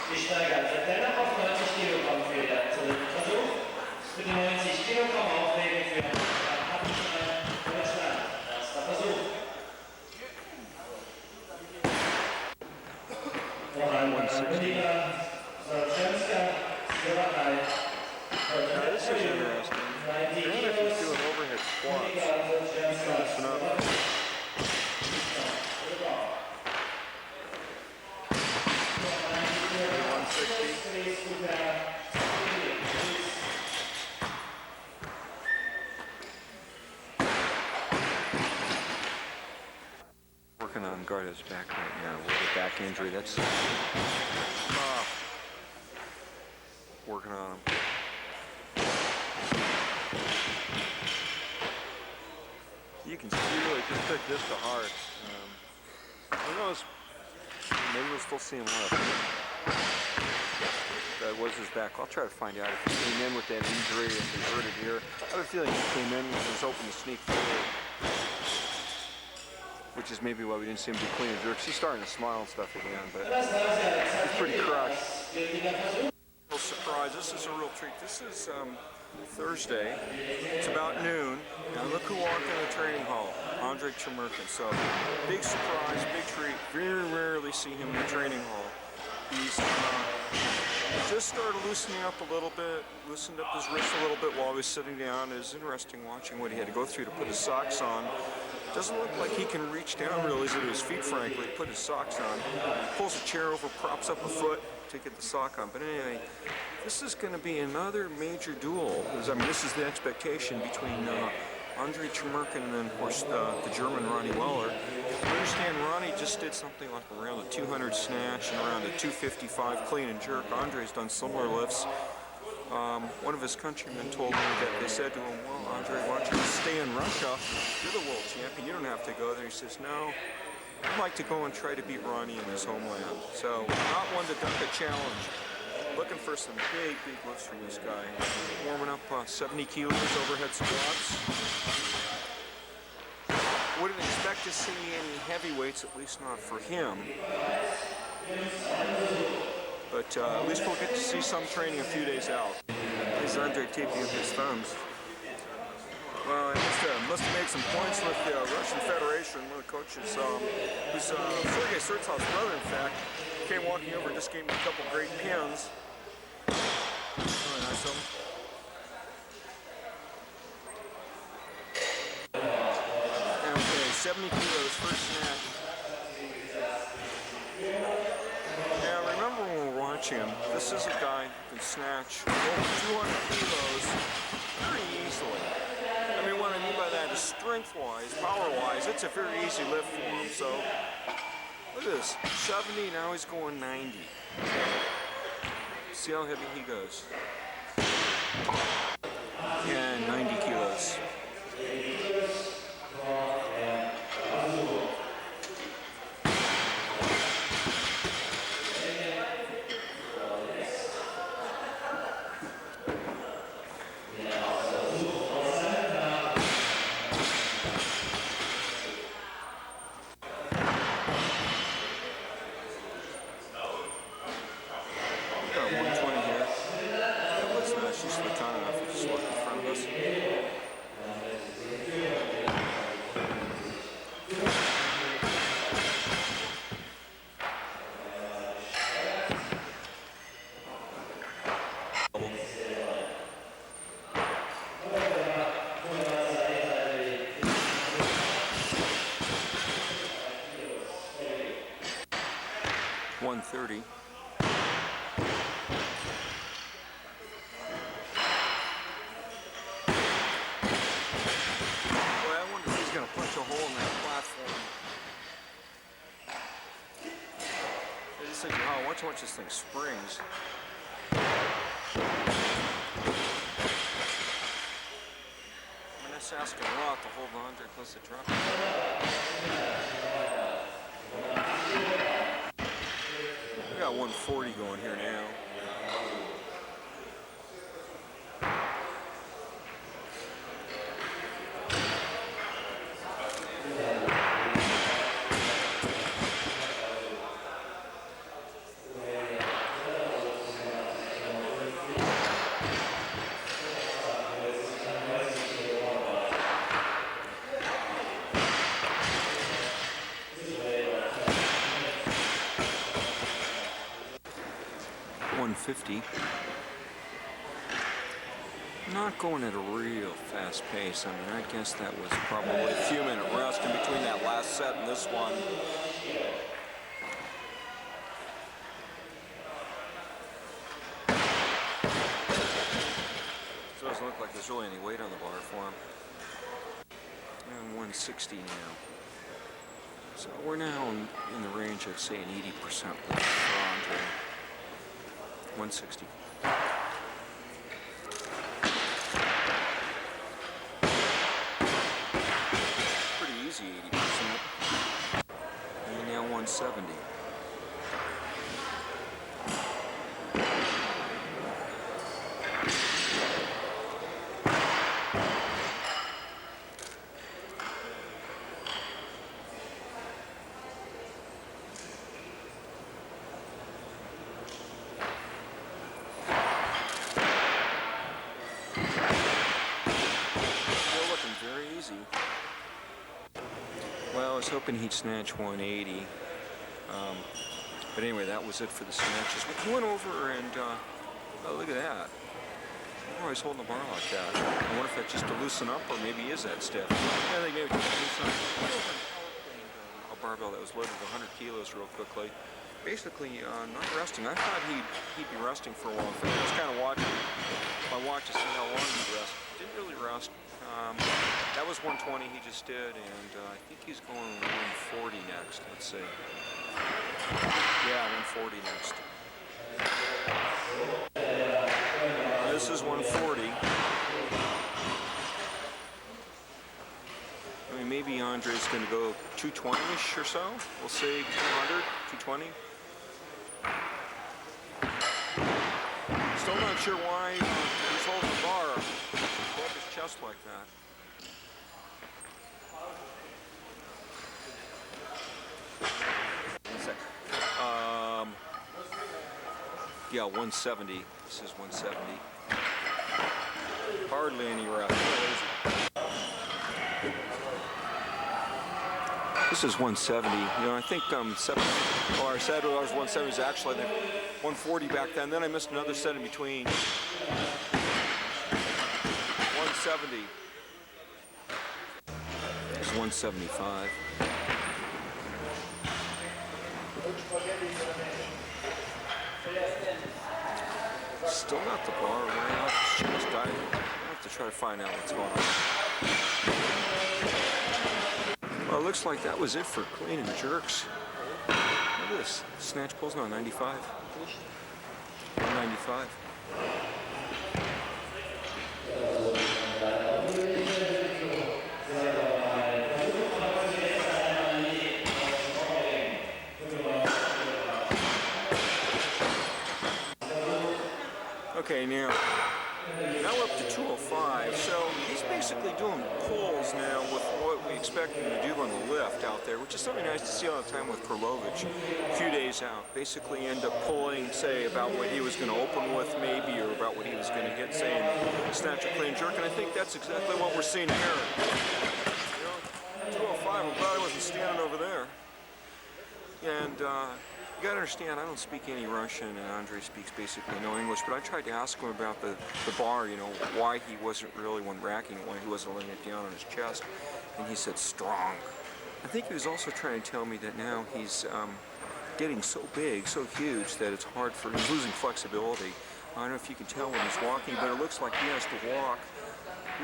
Speaker 4: Die steigerte dennoch auf 90 Kilogramm für den dritten Versuch. Bitte 90 Kilogramm auflegen für den Pappenstein Deutschland. Erster Versuch. Voran Dominika Solczewska, Slowakei.
Speaker 1: Now this is interesting. Granted, he's doing overhead squats. Listen up. Working on Garda's back right now with a back injury. That's working on him. You can see really just took this to heart. Who knows? Maybe we'll still see him left. That was his back. I'll try to find out if he came in with that injury, if he hurt it here. I have a feeling he came in when he was open to sneak forward, which is maybe why we didn't see him do clean and jerks. He's starting to smile and stuff again, but he's pretty crushed. Real surprise. This is a real treat. This is Thursday. It's about noon. And look who walked in the training hall. Andrei Chemerkin. So, big surprise, big treat. Very rarely see him in the training hall. He's just started loosening up a little bit, loosened up his wrist a little bit while he was sitting down. It was interesting watching what he had to go through to put his socks on. Doesn't look like he can reach down really to his feet, frankly, put his socks on. Pulls a chair over, props up a foot to get the sock on. But anyway, this is going to be another major duel. I mean, this is the expectation between Andrei Chemerkin and then, of course, the German Ronnie Weller. I understand Ronnie just did something like around a 200 snatch and around a 255 clean and jerk. Andrei's done similar lifts. One of his countrymen told me that they said to him, well, Andrei, why don't you stay in Russia? You're the world champion. You don't have to go there. He says, no, I'd like to go and try to beat Ronnie in his homeland. So not one to duck a challenge. Looking for some big, big lifts from this guy. Warming up 70 kilos overhead squats. Wouldn't expect to see any heavyweights, at least not for him. But at least we'll get to see some training a few days out. Here's Andrei taping up his thumbs. Well, he must have made some points with the Russian Federation. One of the coaches, who's Sergei Sertsov's brother, in fact, came walking over and just gave me a couple great pins. Really nice of him. Okay, 70 kilos, first snatch. Now remember when we're watching him, this is a guy who can snatch over 200 kilos very easily. I mean, what I mean by that is strength-wise, power-wise, it's a very easy lift for him. So, look at this, 70, now he's going 90. See how heavy he goes. And 90 kilos. 130. Boy, I wonder if he's going to punch a hole in that platform. I just think, wow, watch how much this thing springs. I mean, that's asking a lot to hold on to plus the drop. We got 140 going here now. Not going at a real fast pace. I mean, I guess that was probably a few minute rest in between that last set and this one. So it doesn't look like there's really any weight on the bar for him. And 160 now. So we're now in the range of, say, an 80% lift for Andrei. 160. Pretty easy, 80%. And now 170. Well, I was hoping he'd snatch 180, but anyway, that was it for the snatches. We went over and, oh, look at that. I'm always holding the bar like that. I wonder if that's just to loosen up, or maybe is that stiff? Yeah, they maybe just to loosen up. A barbell that was loaded with 100 kilos real quickly. Basically, not resting. I thought he'd be resting for a while. I was kind of watching my watch to see how long he'd rest. Didn't really rest. That was 120 he just did, and I think he's going 140 next. Let's see. Yeah, 140 next. This is 140. I mean, maybe Andrei's going to go 220-ish or so. We'll say 200, 220. Still not sure why he's holding the bar above his chest like that. Yeah, 170. This is 170. Hardly any rest. This is 170. You know, I think I said it was 170 is actually 140 back then. Then I missed another set in between. 170. It's 175. Still got the bar right off his chest. I have to try to find out what's going on. Well, it looks like that was it for clean and jerks. Look at this. Snatch pulls now 95. 195. Okay, now we're up to 205, so he's basically doing pulls now with what we expect him to do on the lift out there, which is something nice to see all the time with Karlovic. A few days out, basically end up pulling, say, about what he was going to open with maybe, or about what he was going to hit, say, in snatch or clean jerk, and I think that's exactly what we're seeing here. You know, 205, I'm glad I wasn't standing over there. And, you gotta understand, I don't speak any Russian, and Andrei speaks basically no English, but I tried to ask him about the bar, you know, why he wasn't really, when racking it, why he wasn't letting it down on his chest, and he said strong. I think he was also trying to tell me that now he's getting so big, so huge that it's hard for him. He's losing flexibility. I don't know if you can tell when he's walking, but it looks like he has to walk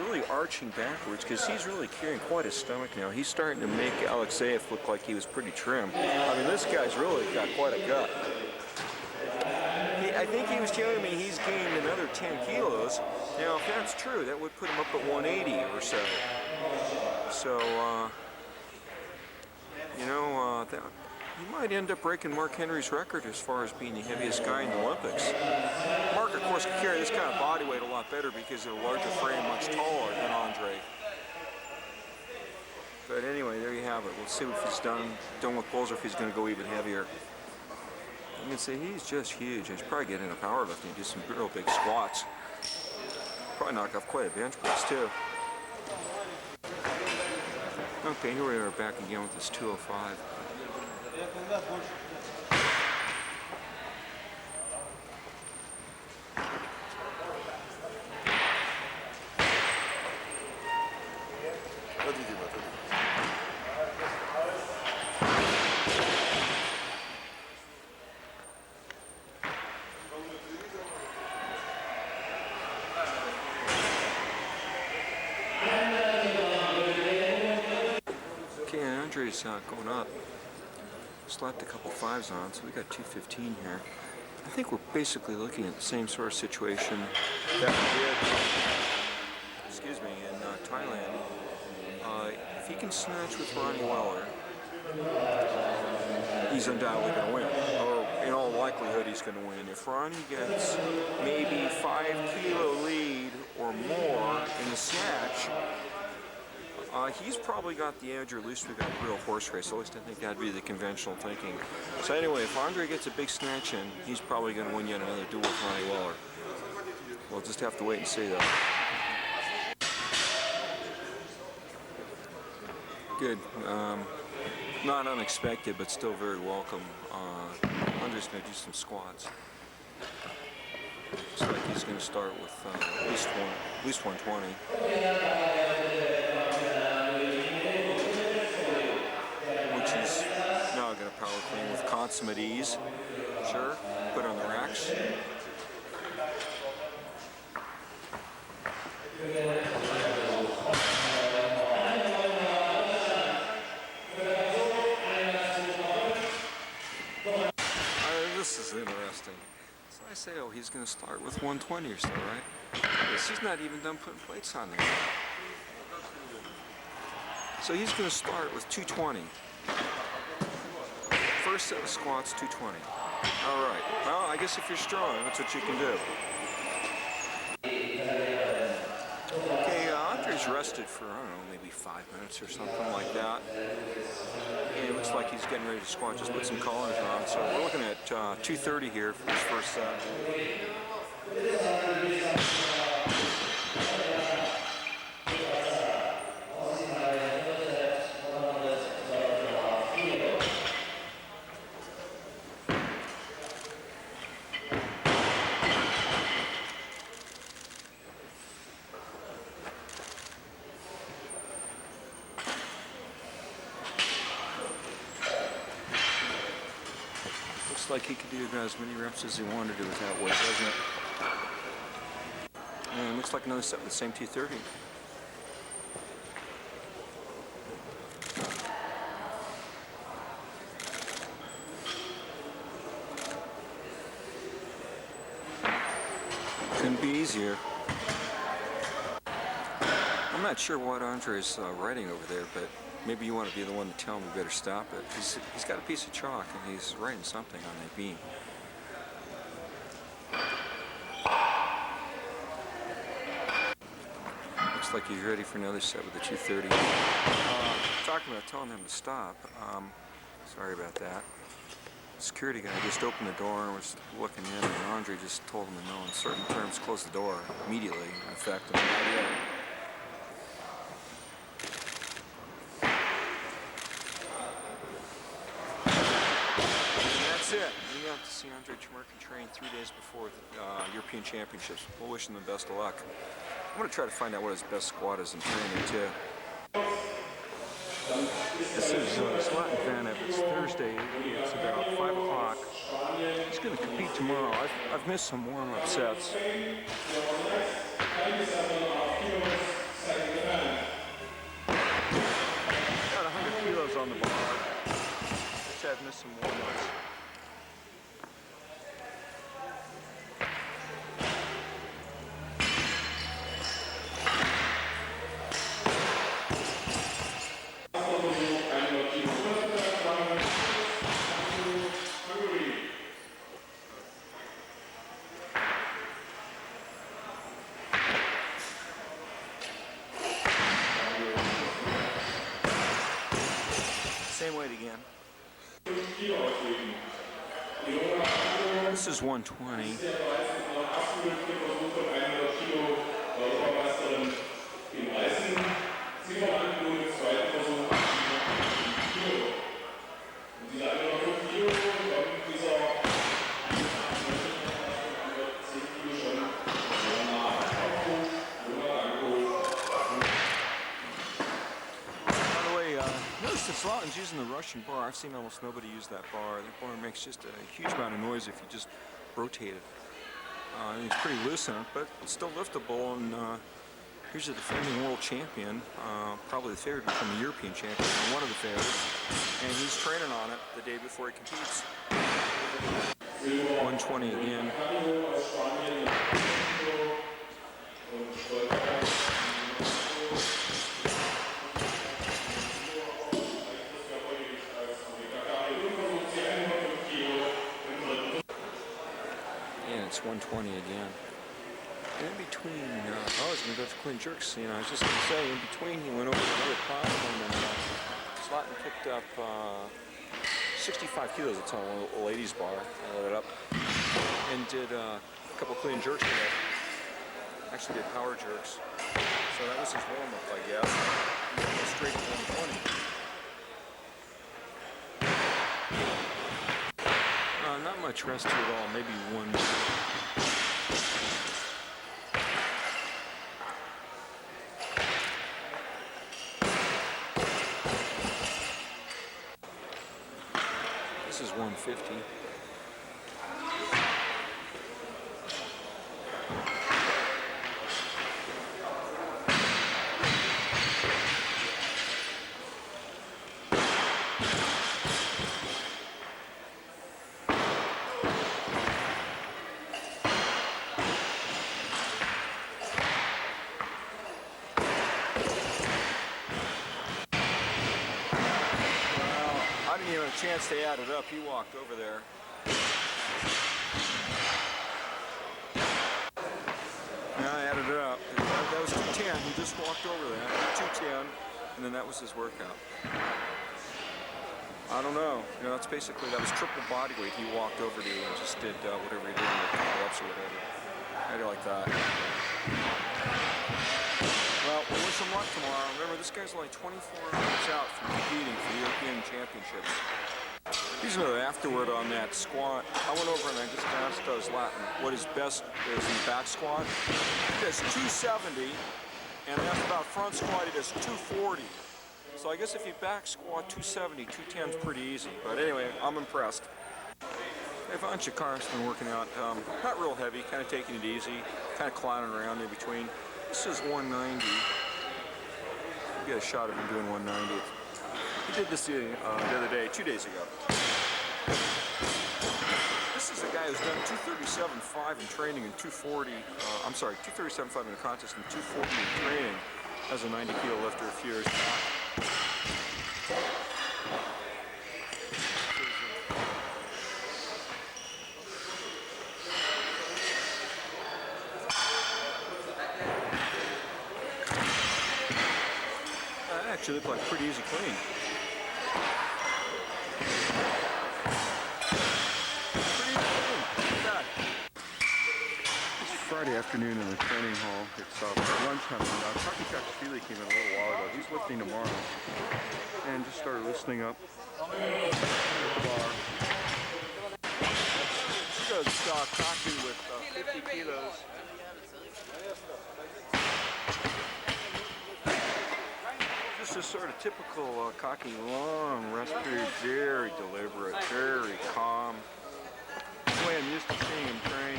Speaker 1: really arching backwards because he's really carrying quite a stomach now. He's starting to make Alexeyev look like he was pretty trim. I mean, this guy's really got quite a gut. I think he was telling me he's gained another 10 kilos. Now, if that's true, that would put him up at 180 or so. So, you know, he might end up breaking Mark Henry's record as far as being the heaviest guy in the Olympics. Mark, of course, can carry this kind of body weight a lot better because of a larger frame, much taller than Andrei. But anyway, there you have it. We'll see if he's done with pulls or if he's going to go even heavier. You can see he's just huge. He's probably getting into powerlifting, do some real big squats. Probably knock off quite a bench press too. Okay, here we are back again with this 205. Okay, Andrei's going up. Slapped a couple fives on, so we got 215 here. I think we're basically looking at the same sort of situation that we did, excuse me, in Thailand. If he can snatch with Ronnie Weller, he's undoubtedly going to win. Or in all likelihood, he's going to win. If Ronnie gets maybe 5 kilo lead or more in the snatch, he's probably got the edge, or at least we got a real horse race. At least I think that'd be the conventional thinking. So anyway, if Andrei gets a big snatch in, he's probably going to win yet another duel with Ronnie Weller. We'll just have to wait and see, though. Good. Not unexpected, but still very welcome. Andrei's going to do some squats. Looks like he's going to start with at least 120. Now I'm going to power clean with consummate ease. Sure, put on the racks. This is interesting. So I say, oh, he's going to start with 120 or so, right? Yes, he's not even done putting plates on there. So he's going to start with 220. First set of squats, 220. All right. Well, I guess if you're strong, that's what you can do. Okay, Andrei's rested for, I don't know, maybe 5 minutes or something like that. And it looks like he's getting ready to squat, just put some collars on. So we're looking at 230 here for his first set. Looks like he could do as many reps as he wanted to with that weight, doesn't it? And looks like another set with the same 230. Couldn't be easier. I'm not sure what Andrei's writing over there, but maybe you want to be the one to tell him we better stop it. He's got a piece of chalk and he's writing something on that beam. Looks like he's ready for another set with the 230. Talking about telling him to stop. Sorry about that. Security guy just opened the door and was looking in, and Andrei just told him to no in certain terms, close the door immediately. In fact, that's it. We got to see Andrei Chemerkin train 3 days before the European Championships. We'll wish him the best of luck. I'm going to try to find out what his best squat is in training, too. This is Zlatan Vanev. It's Thursday. It's about 5 o'clock. He's going to compete tomorrow. I've missed some warm-up sets. Got 100 kilos on the bar. I've missed some warm-ups. Same weight again. This is 120. Notice that Zlatan's using the Russian bar. I've seen almost nobody use that bar. That bar makes just a huge amount of noise if you just rotate it. It's pretty loose in it, but it's still liftable. And here's a defending world champion, probably the favorite to become a European champion, one of the favorites. And he's training on it the day before he competes. 120 again. It's 120 again. And in between, I was going to go to clean jerks. I was just going to say, in between, he went over to another platform and Zlatan picked up 65 kilos. It's on a ladies' bar. I loaded it up and did a couple clean jerks with it. Actually did power jerks. So that was his warm-up, I guess. And then went straight to 120. Not much rest to it all, maybe one. This is 150. I didn't even have a chance to add it up. He walked over there. And I added it up. That was 210. He just walked over there. 210, and then that was his workout. I don't know. That's basically, that was triple body weight he walked over to and just did whatever he did with the pull-ups or whatever. I do like that. Well, we'll wish him luck tomorrow. Remember, this guy's only 24 hours out from competing for the European Championships. Here's another afterword on that squat. I went over and I just asked Zlatan what his best is in the back squat. He does 270, and I asked about front squat, he does 240. So I guess if you back squat 270, 210 is pretty easy. But anyway, I'm impressed. Ivan Chekar's been working out, not real heavy, kind of taking it easy, kind of clowning around in between. This is 190. You get a shot of him doing 190. He did this the other day, 2 days ago. This is a guy who's done 237.5 in training and 240. I'm sorry, 237.5 in the contest and 240 in training as a 90 kilo lifter a few years back. Actually looked like a pretty easy clean. It's Friday afternoon in the training hall. It's lunchtime. Turkish came in a little while ago. He's lifting tomorrow. And just started listening up. Bar. She goes cocky with 50 kilos. Just just sort of typical cocky, long rest period, very deliberate, very calm. The way I'm used to seeing him train.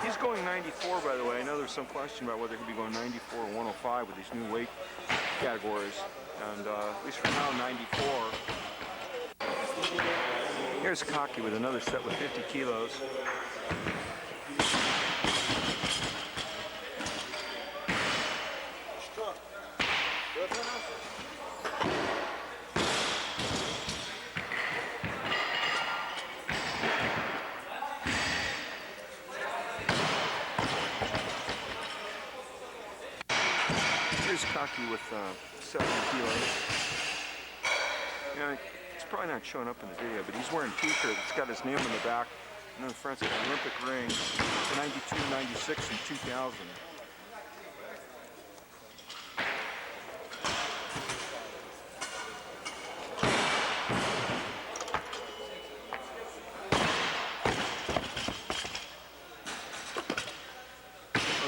Speaker 1: He's going 94, by the way. I know there's some question about whether he'll be going 94 or 105 with these new weight categories. And at least for now, 94. Here's Cocky with another set with 50 kilos. Here's Cocky with 70 kilos. You know, it's probably not showing up in the video, but he's wearing a t-shirt that's got his name on the back, and then the front's got an Olympic ring, 92, 96, and 2000.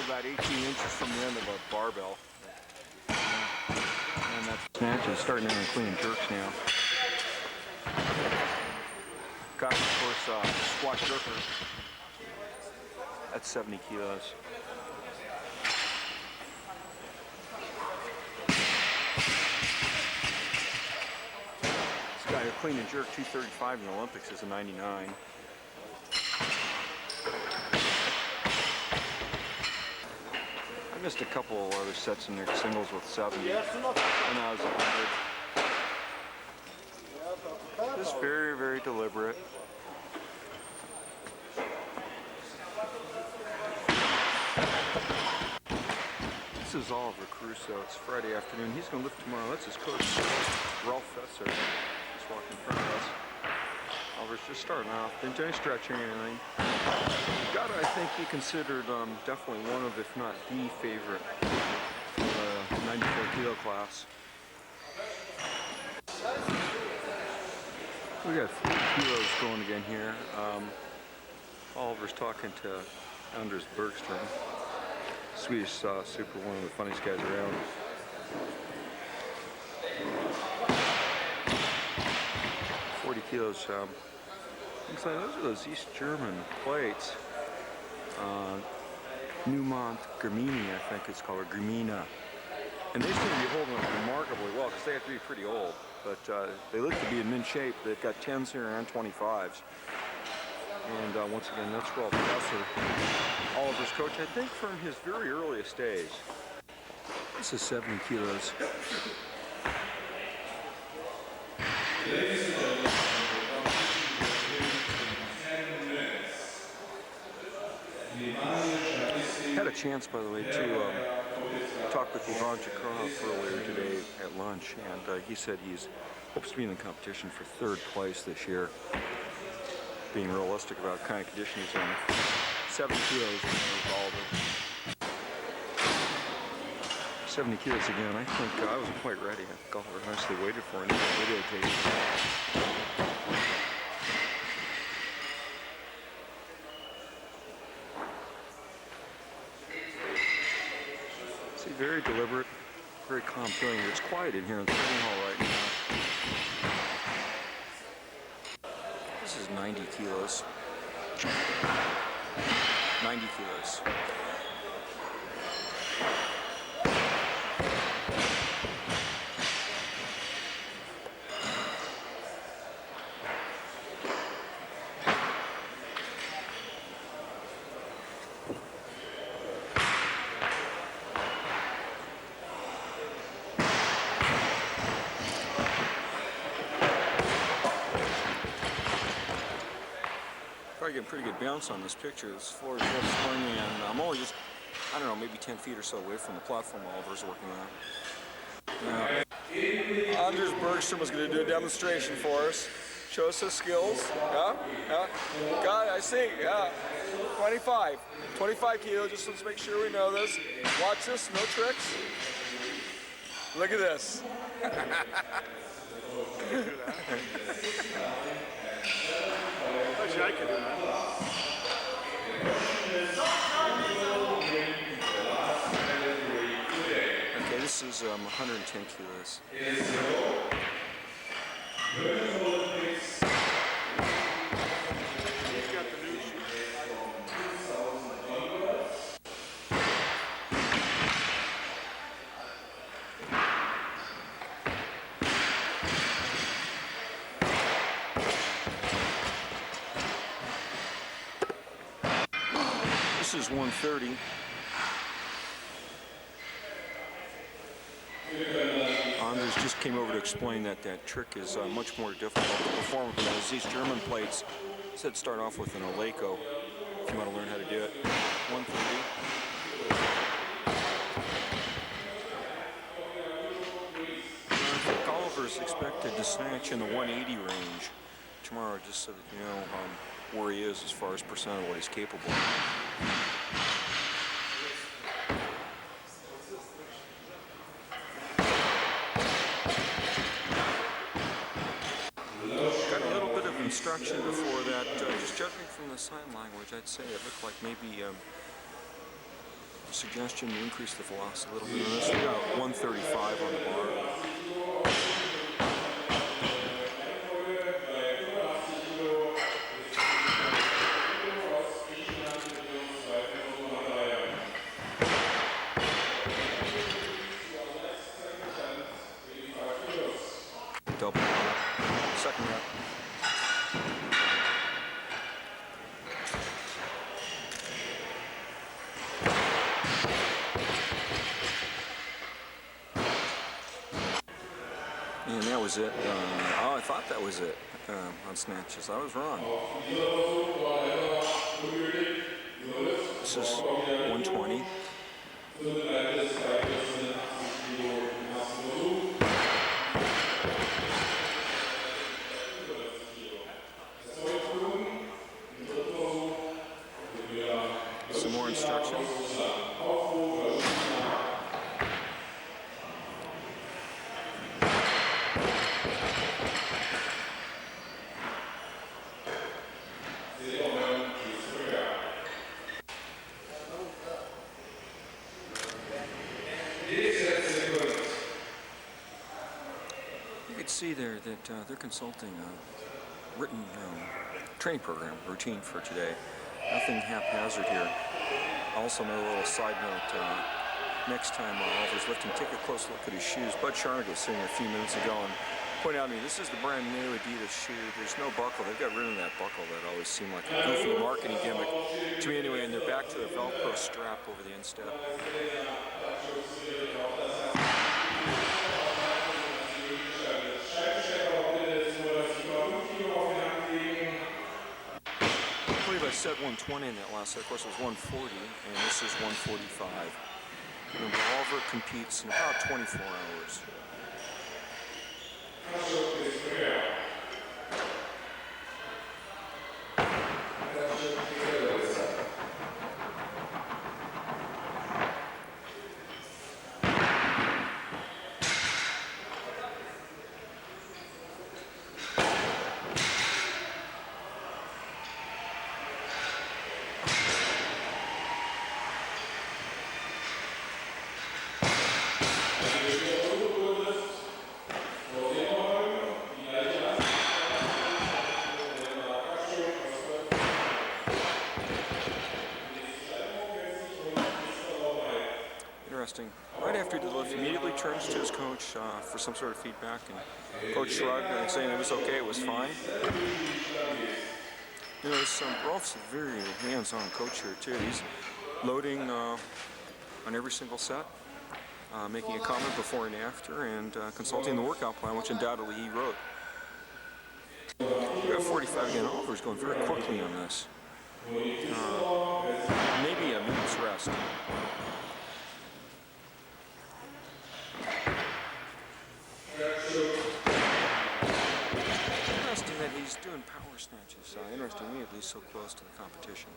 Speaker 1: About 18 inches from the end of a barbell. And that's snatches, starting out on clean and jerks now. Got, of course, squat jerker. That's 70 kilos. This guy who clean and jerk 235 in the Olympics is a 99. I missed a couple other sets in their singles with 70 when I was 100. Just very, very deliberate. This is Oliver Caruso. It's Friday afternoon. He's going to lift tomorrow. That's his coach, Ralph Fesser. Just walking in front of us. Oliver's just starting off. Didn't do any stretching or anything. Gotta, I think, be considered definitely one of, if not the favorite, 94 kilo class. We got 40 kilos going again here. Oliver's talking to Anders Bergström, Swedish super, one of the funniest guys around. Kilos. Looks like those are those East German plates. Newmont Grimini, I think it's called, or Grimina. And they seem to be holding up remarkably well because they have to be pretty old. But they look to be in mint shape. They've got 10s here and 25s. And once again, that's Ralph Fesser, Oliver's coach, I think from his very earliest days. This is 70 kilos. Had a chance, by the way, to talk with Ivan Chekhov earlier today at lunch, and he said he hopes to be in the competition for 3rd place this year. Being realistic about the kind of condition he's in. 70 kilos with Oliver. 70 kilos again. I think I wasn't quite ready. I think Oliver nicely waited for it in the videotape. Very deliberate, very calm feeling. It's quiet in here in the training hall right now. This is 90 kilos. 90 kilos. Getting pretty good bounce on this picture. This floor is real springy, and I'm only just, I don't know, maybe 10 feet or so away from the platform Oliver's working on. Anders Bergström was going to do a demonstration for us, show us his skills. Yeah, yeah. Got it, I see, yeah. 25 kilos, just let's make sure we know this. Watch this, no tricks. Look at this.
Speaker 2: Actually, I can do that.
Speaker 1: Okay, this This is 110 kilos. This is 130. Andres just came over to explain that that trick is much more difficult to perform because these German plates said start off with an Oleko if you want to learn how to do it. 130. I think Oliver's expected to snatch in the 180 range tomorrow, just so that you know where he is as far as percent of what he's capable of. Instruction before that, just judging from the sign language, I'd say it looked like maybe a suggestion to increase the velocity a little bit on this. We got 135 on the bar. Double second rep. And that was it. Oh, I thought that was it on snatches. I was wrong. This is 120. Some more instruction. You could see there that they're consulting a written training program routine for today. Nothing haphazard here. Also, another little side note, next time Oliver's lifting, take a close look at his shoes. Bud Charnock was sitting a few minutes ago and pointed out to me, this is the brand new Adidas shoe. There's no buckle. They've got rid of that buckle that always seemed like a goofy marketing gimmick to me anyway, and they're back to the Velcro strap over the instep. I believe I said 120 in that last set. Of course, it was 140, and this is 145. Remember, Oliver competes in about 24 hours. Interesting. Right after the lift, immediately turns to his coach for some sort of feedback, and coach shrugged and saying it was okay, it was fine. You know, Rolf's a very hands-on coach here too. He's loading on every single set, making a comment before and after, and consulting the workout plan, which undoubtedly he wrote. We got 45 again. Oliver's going very quickly on this. Maybe a minute's rest. Interesting that he's doing power snatches. Interesting to me, at least so close to the competition.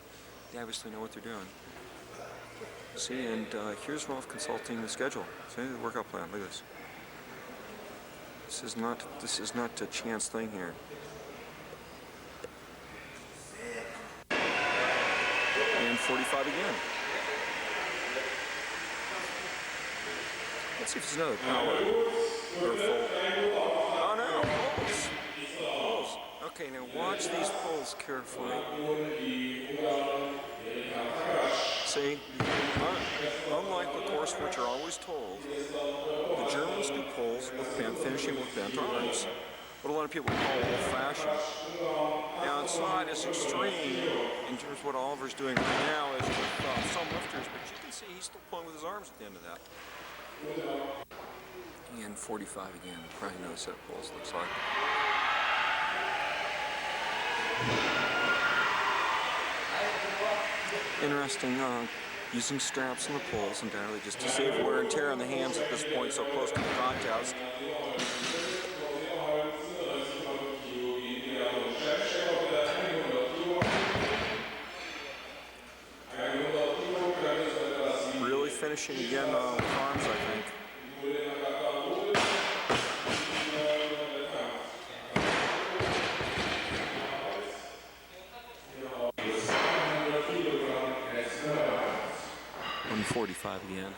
Speaker 1: They obviously know what they're doing. See, and here's Rolf consulting the schedule. See the workout plan. Look at this. This is not a chance thing here. And 45 again. Let's see if there's another power or fold. Oh no, pulls. Pulls. Okay, now watch these pulls carefully. See, unlike the course which are always told, the Germans do pulls with finishing with bent arms. What a lot of people call old-fashioned. Now it's not as extreme in terms of what Oliver's doing right now as with some lifters, but you can see he's still pulling with his arms at the end of that. And 45 again, probably another set of pulls, looks like. Interesting, using straps in the pulls entirely just to save wear and tear on the hands at this point so close to the contest. Really finishing again with arms, I think. .45 again.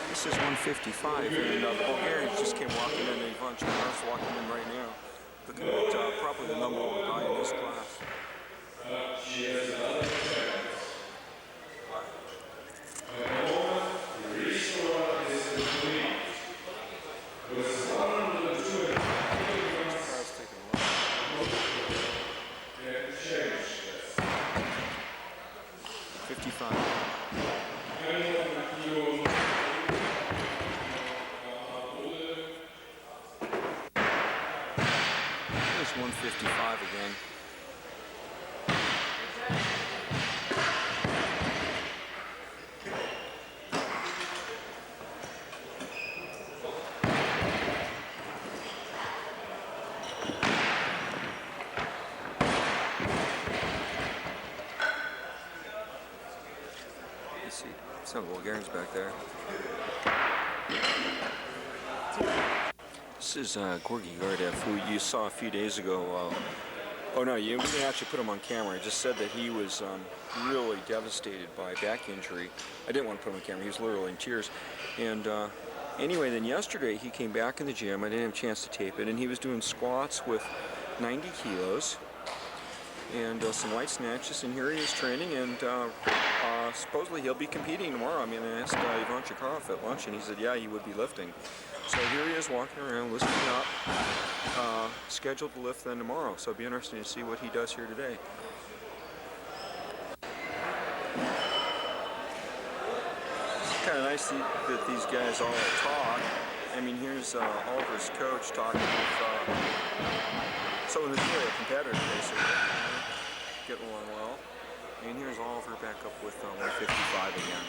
Speaker 1: This is 155, and the Bulgarians just came walking in. Ivan Chemerkin's walking in right now, looking at probably the number one guy in this class. There's 155 again. You see some Bulgarians back there. This is Gorgi Gardev, who you saw a few days ago. Oh no, you didn't actually put him on camera. I just said that he was really devastated by back injury. I didn't want to put him on camera. He was literally in tears. And anyway, then yesterday he came back in the gym. I didn't have a chance to tape it, and he was doing squats with 90 kilos and some light snatches. And here he is training, and supposedly he'll be competing tomorrow. I mean, I asked Ivan Chemerkin at lunch, and he said, yeah, he would be lifting. So here he is walking around, listening up, scheduled to lift then tomorrow. So it'll be interesting to see what he does here today. It's kind of nice that these guys all talk. I mean, here's Oliver's coach talking with someone who's really a competitor, basically, getting along well. And here's Oliver back up with 155 again.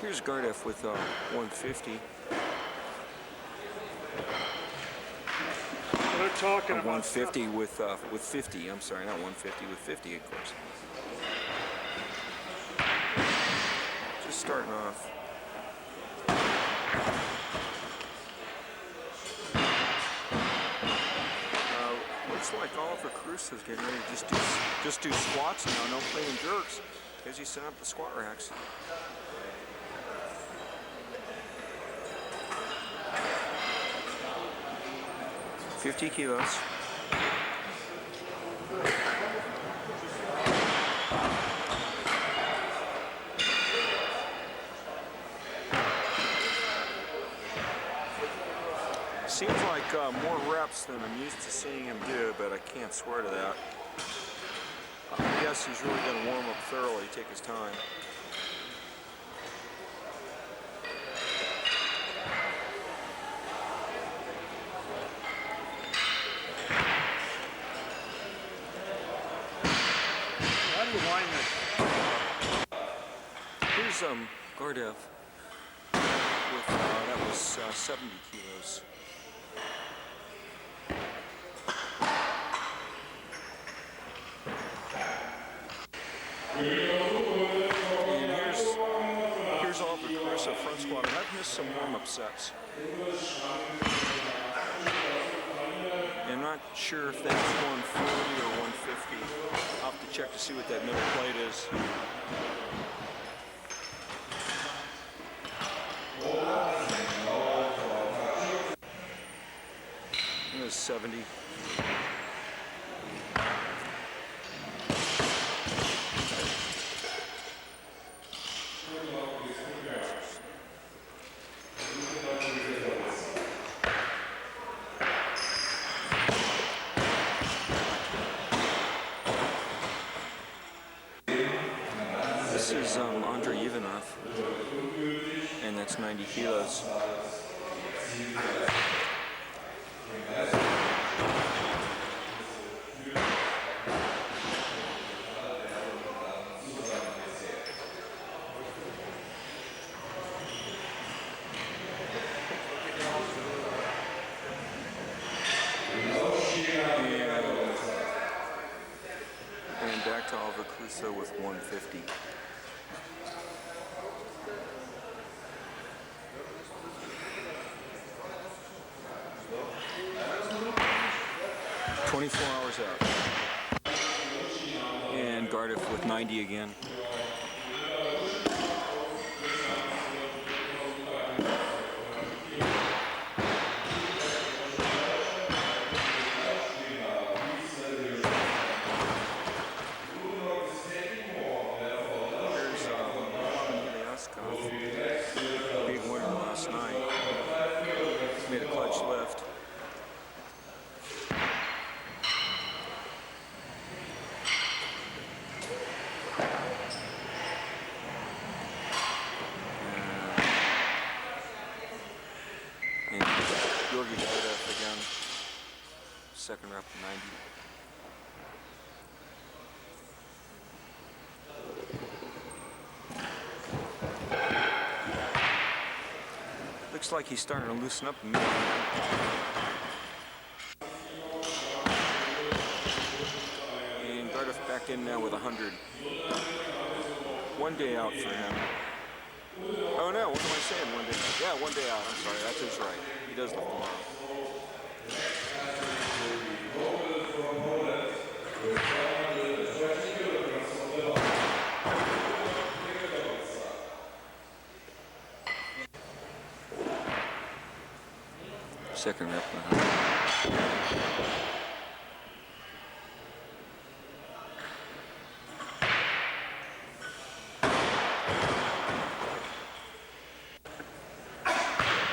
Speaker 1: Here's Gardev with 150.
Speaker 2: They're talking about
Speaker 1: 150 with 50. I'm sorry, not 150 with 50, of course. Just starting off. Looks like Oliver Cruz is getting ready to just do squats now, no clean and jerks, because he's setting up the squat racks. $50 kilos. Seems like more reps than I'm used to seeing him do, but I can't swear to that. I guess he's really going to warm up thoroughly, take his time.
Speaker 2: How do you line this?
Speaker 1: Here's Gardev with, that was 70 kilos. And here's all the Caruso front squat, and I've missed some warm-up sets. And I'm not sure if that's 140 or 150. I'll have to check to see what that middle plate is. It was 70. This is Andrei Chemerkin, and that's 90 kilos. And back to Oliver Caruso with 150. Hours out. And Gardev with 90 again. Here's big winner last night. Made a clutch lift. Again, second rep 90. Looks like he's starting to loosen up a bit. And Gardev back in now with 100. 1 day out for him. Oh no, what am I saying? 1 day out. Yeah, 1 day out. I'm sorry, that's his right. He does lift tomorrow. Second rep.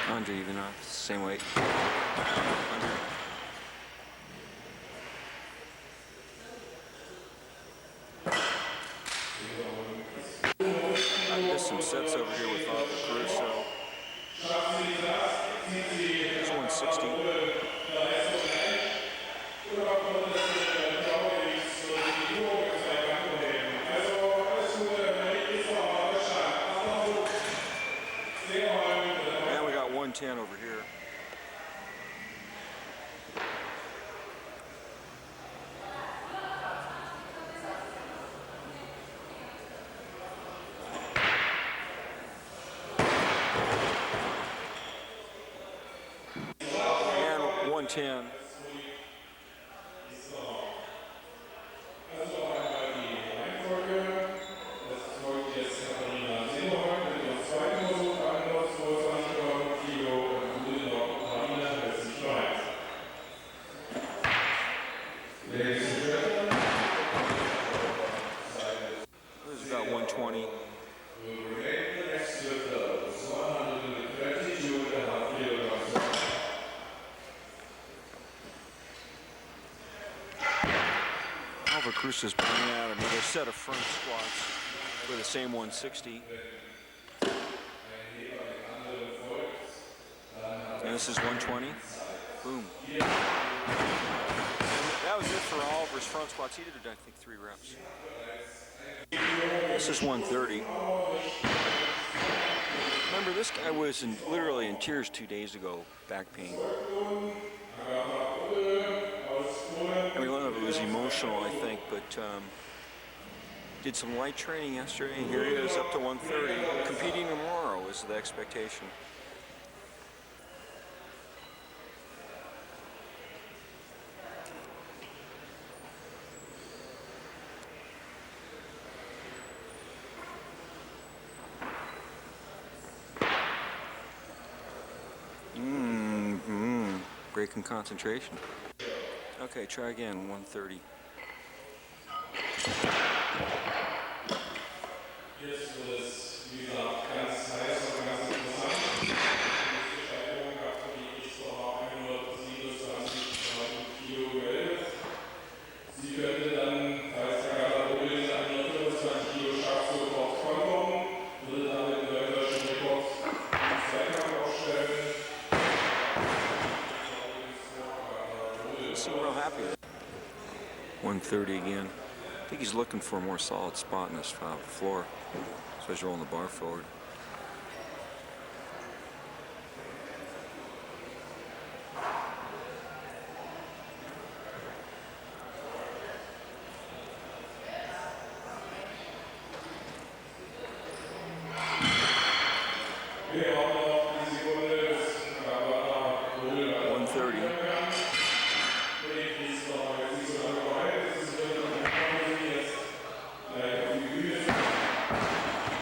Speaker 1: Andrei Chemerkin, same weight. 100. I missed some sets over here with Oliver Caruso. It's 160. And we got 110 over here. And 110. This is about 120. Crusoe's bringing out another set of front squats for the same 160. And this is 120. Boom. And that was it for Oliver's front squats. He did, I think, 3 reps. This is 130. Remember, this guy was literally in tears 2 days ago, back pain. I mean, a lot of it was emotional, I think, but did some light training yesterday, and here he is up to 130. Competing tomorrow is the expectation. Breaking concentration. Okay, try again, 130.
Speaker 3: Jetzt wird es, wie gesagt, ganz heiß und ganz interessant. Die nächste Steigerung hat die XVH 127 Kilo Welt. Sie könnte dann, falls der Katalog ist, 125 Kilo schafft, sofort kommen, würde dann den neuen deutschen Rekord im Zweikampf aufstellen.
Speaker 1: Seem real happy with it. 130 again. I think he's looking for a more solid spot in this floor, so he's rolling the bar forward.
Speaker 3: Wir haben noch die Sekunde bis
Speaker 1: 130.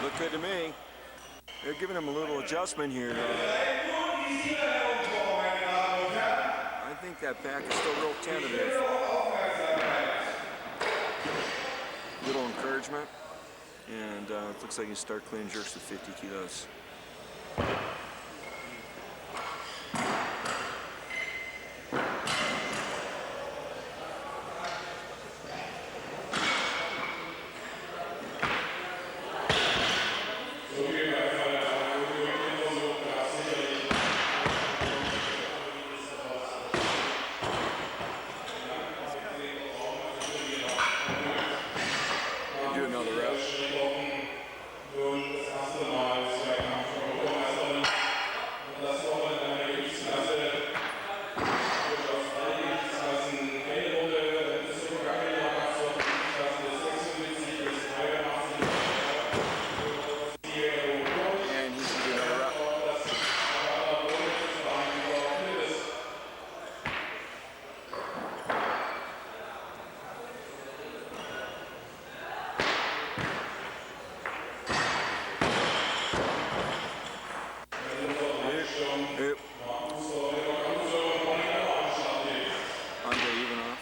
Speaker 1: Look good to me. They're giving him a little adjustment here. I think that back is still real tentative. Little encouragement, and it looks like you start clean jerks with 50 kilos. Do another rep. Andrei even off.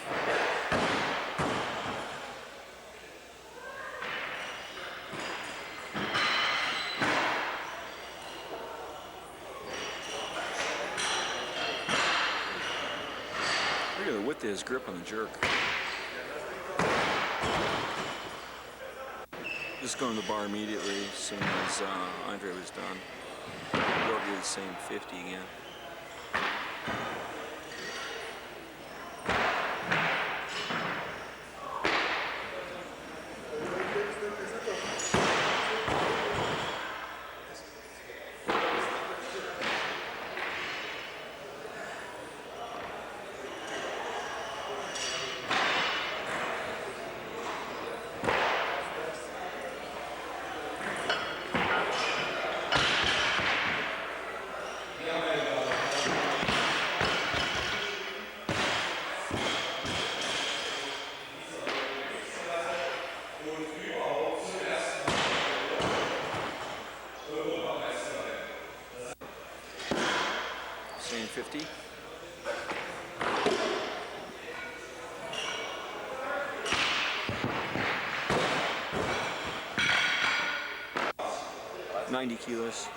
Speaker 1: Look at the width of his grip on the jerk. Just going to the bar immediately as soon as Andrei was done. We'll do the same 50 again. Same 50. $90 kilos.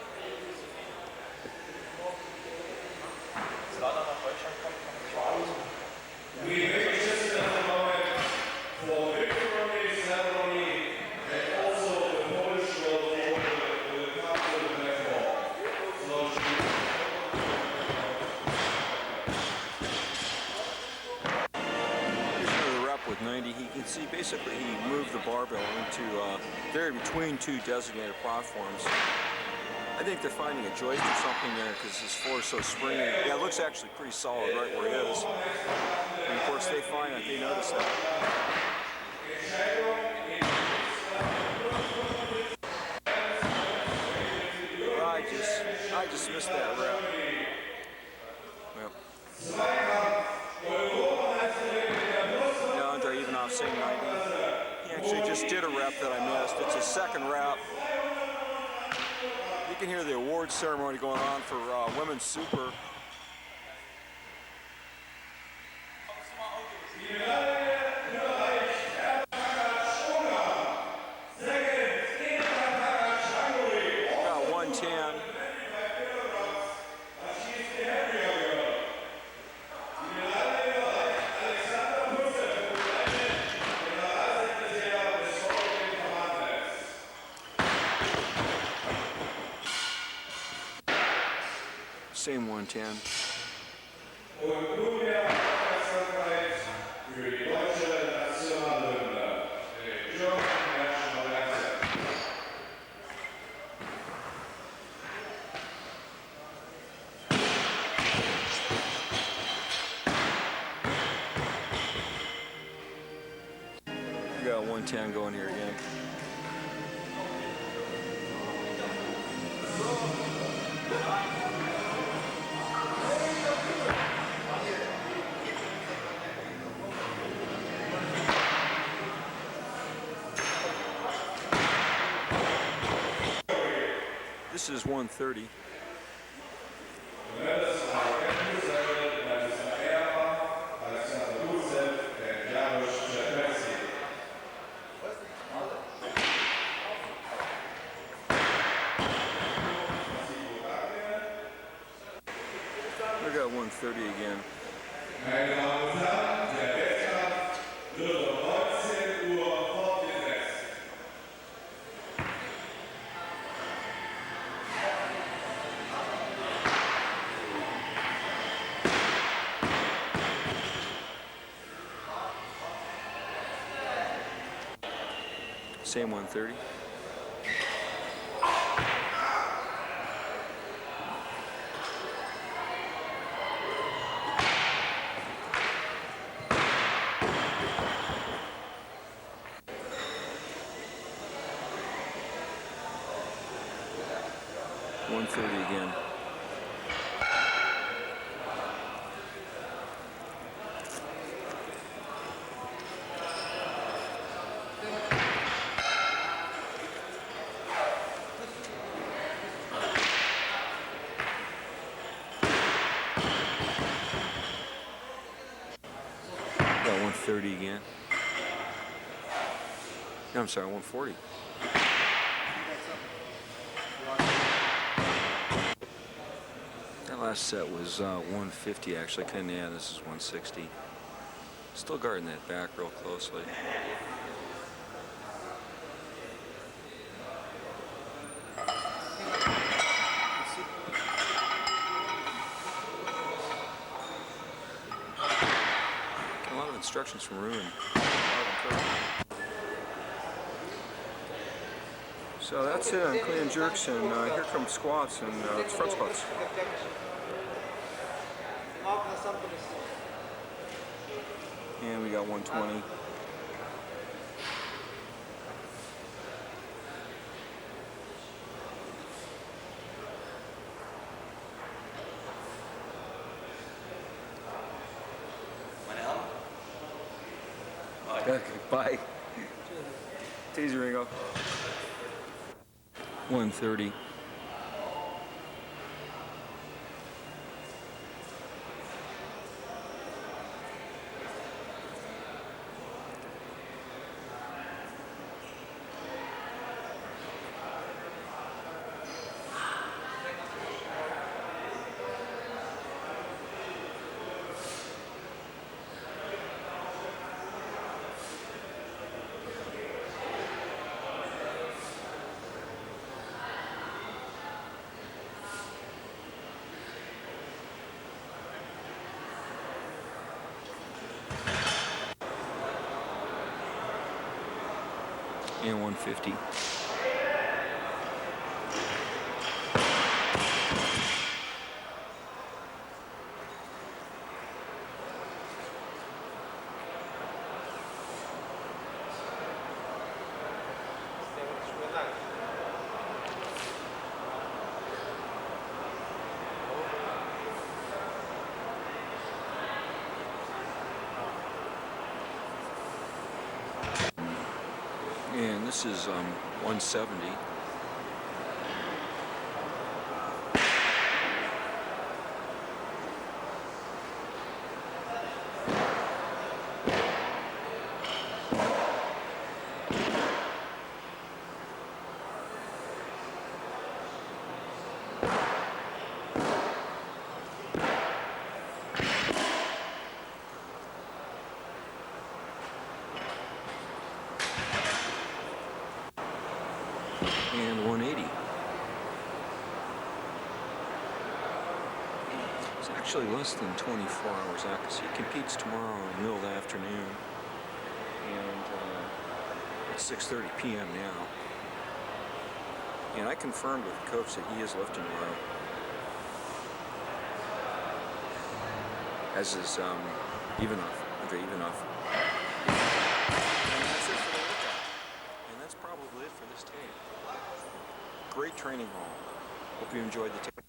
Speaker 3: We make a system for
Speaker 1: barbell into they're between two designated platforms. I think they're finding a joist or something there because this floor is so springy. Yeah, it looks actually pretty solid right where it is. And of course they find that, they notice that. I just missed that rep. Yep. Now Andrei Chemerkin saying 90. He actually just did a rep that I missed. It's his second rep. You can hear the awards ceremony going on for women's super. Got 110. Same 110.
Speaker 3: Und nunmehr Aufmerksamkeit für die deutsche Nationalhymne, den German National Anthem.
Speaker 1: We got 110 going here again. This is 130. We got 130 again.
Speaker 3: Meine Damen und Herren, der Wettkampf wird um 19 Uhr fortgesetzt.
Speaker 1: Same 130. Again. Got 130 again. No, I'm sorry, 140. That last set was 150 actually. Yeah, this is 160. Still guarding that back real closely. A lot of instructions from Ruin. So that's it on clean and jerks, and here come squats, and it's front squats. And we got 120. Bye. Teaser Ringo. 130. and 150. And this is 170. And 180. It's actually less than 24 hours out because he competes tomorrow in the middle of the afternoon, and it's 6:30 p.m. now. And I confirmed with the coach that he is lifting tomorrow, as is Andrei Chemerkin. And that's it for the workout. And that's probably it for this tape. Great training hall. Hope you enjoyed the tape.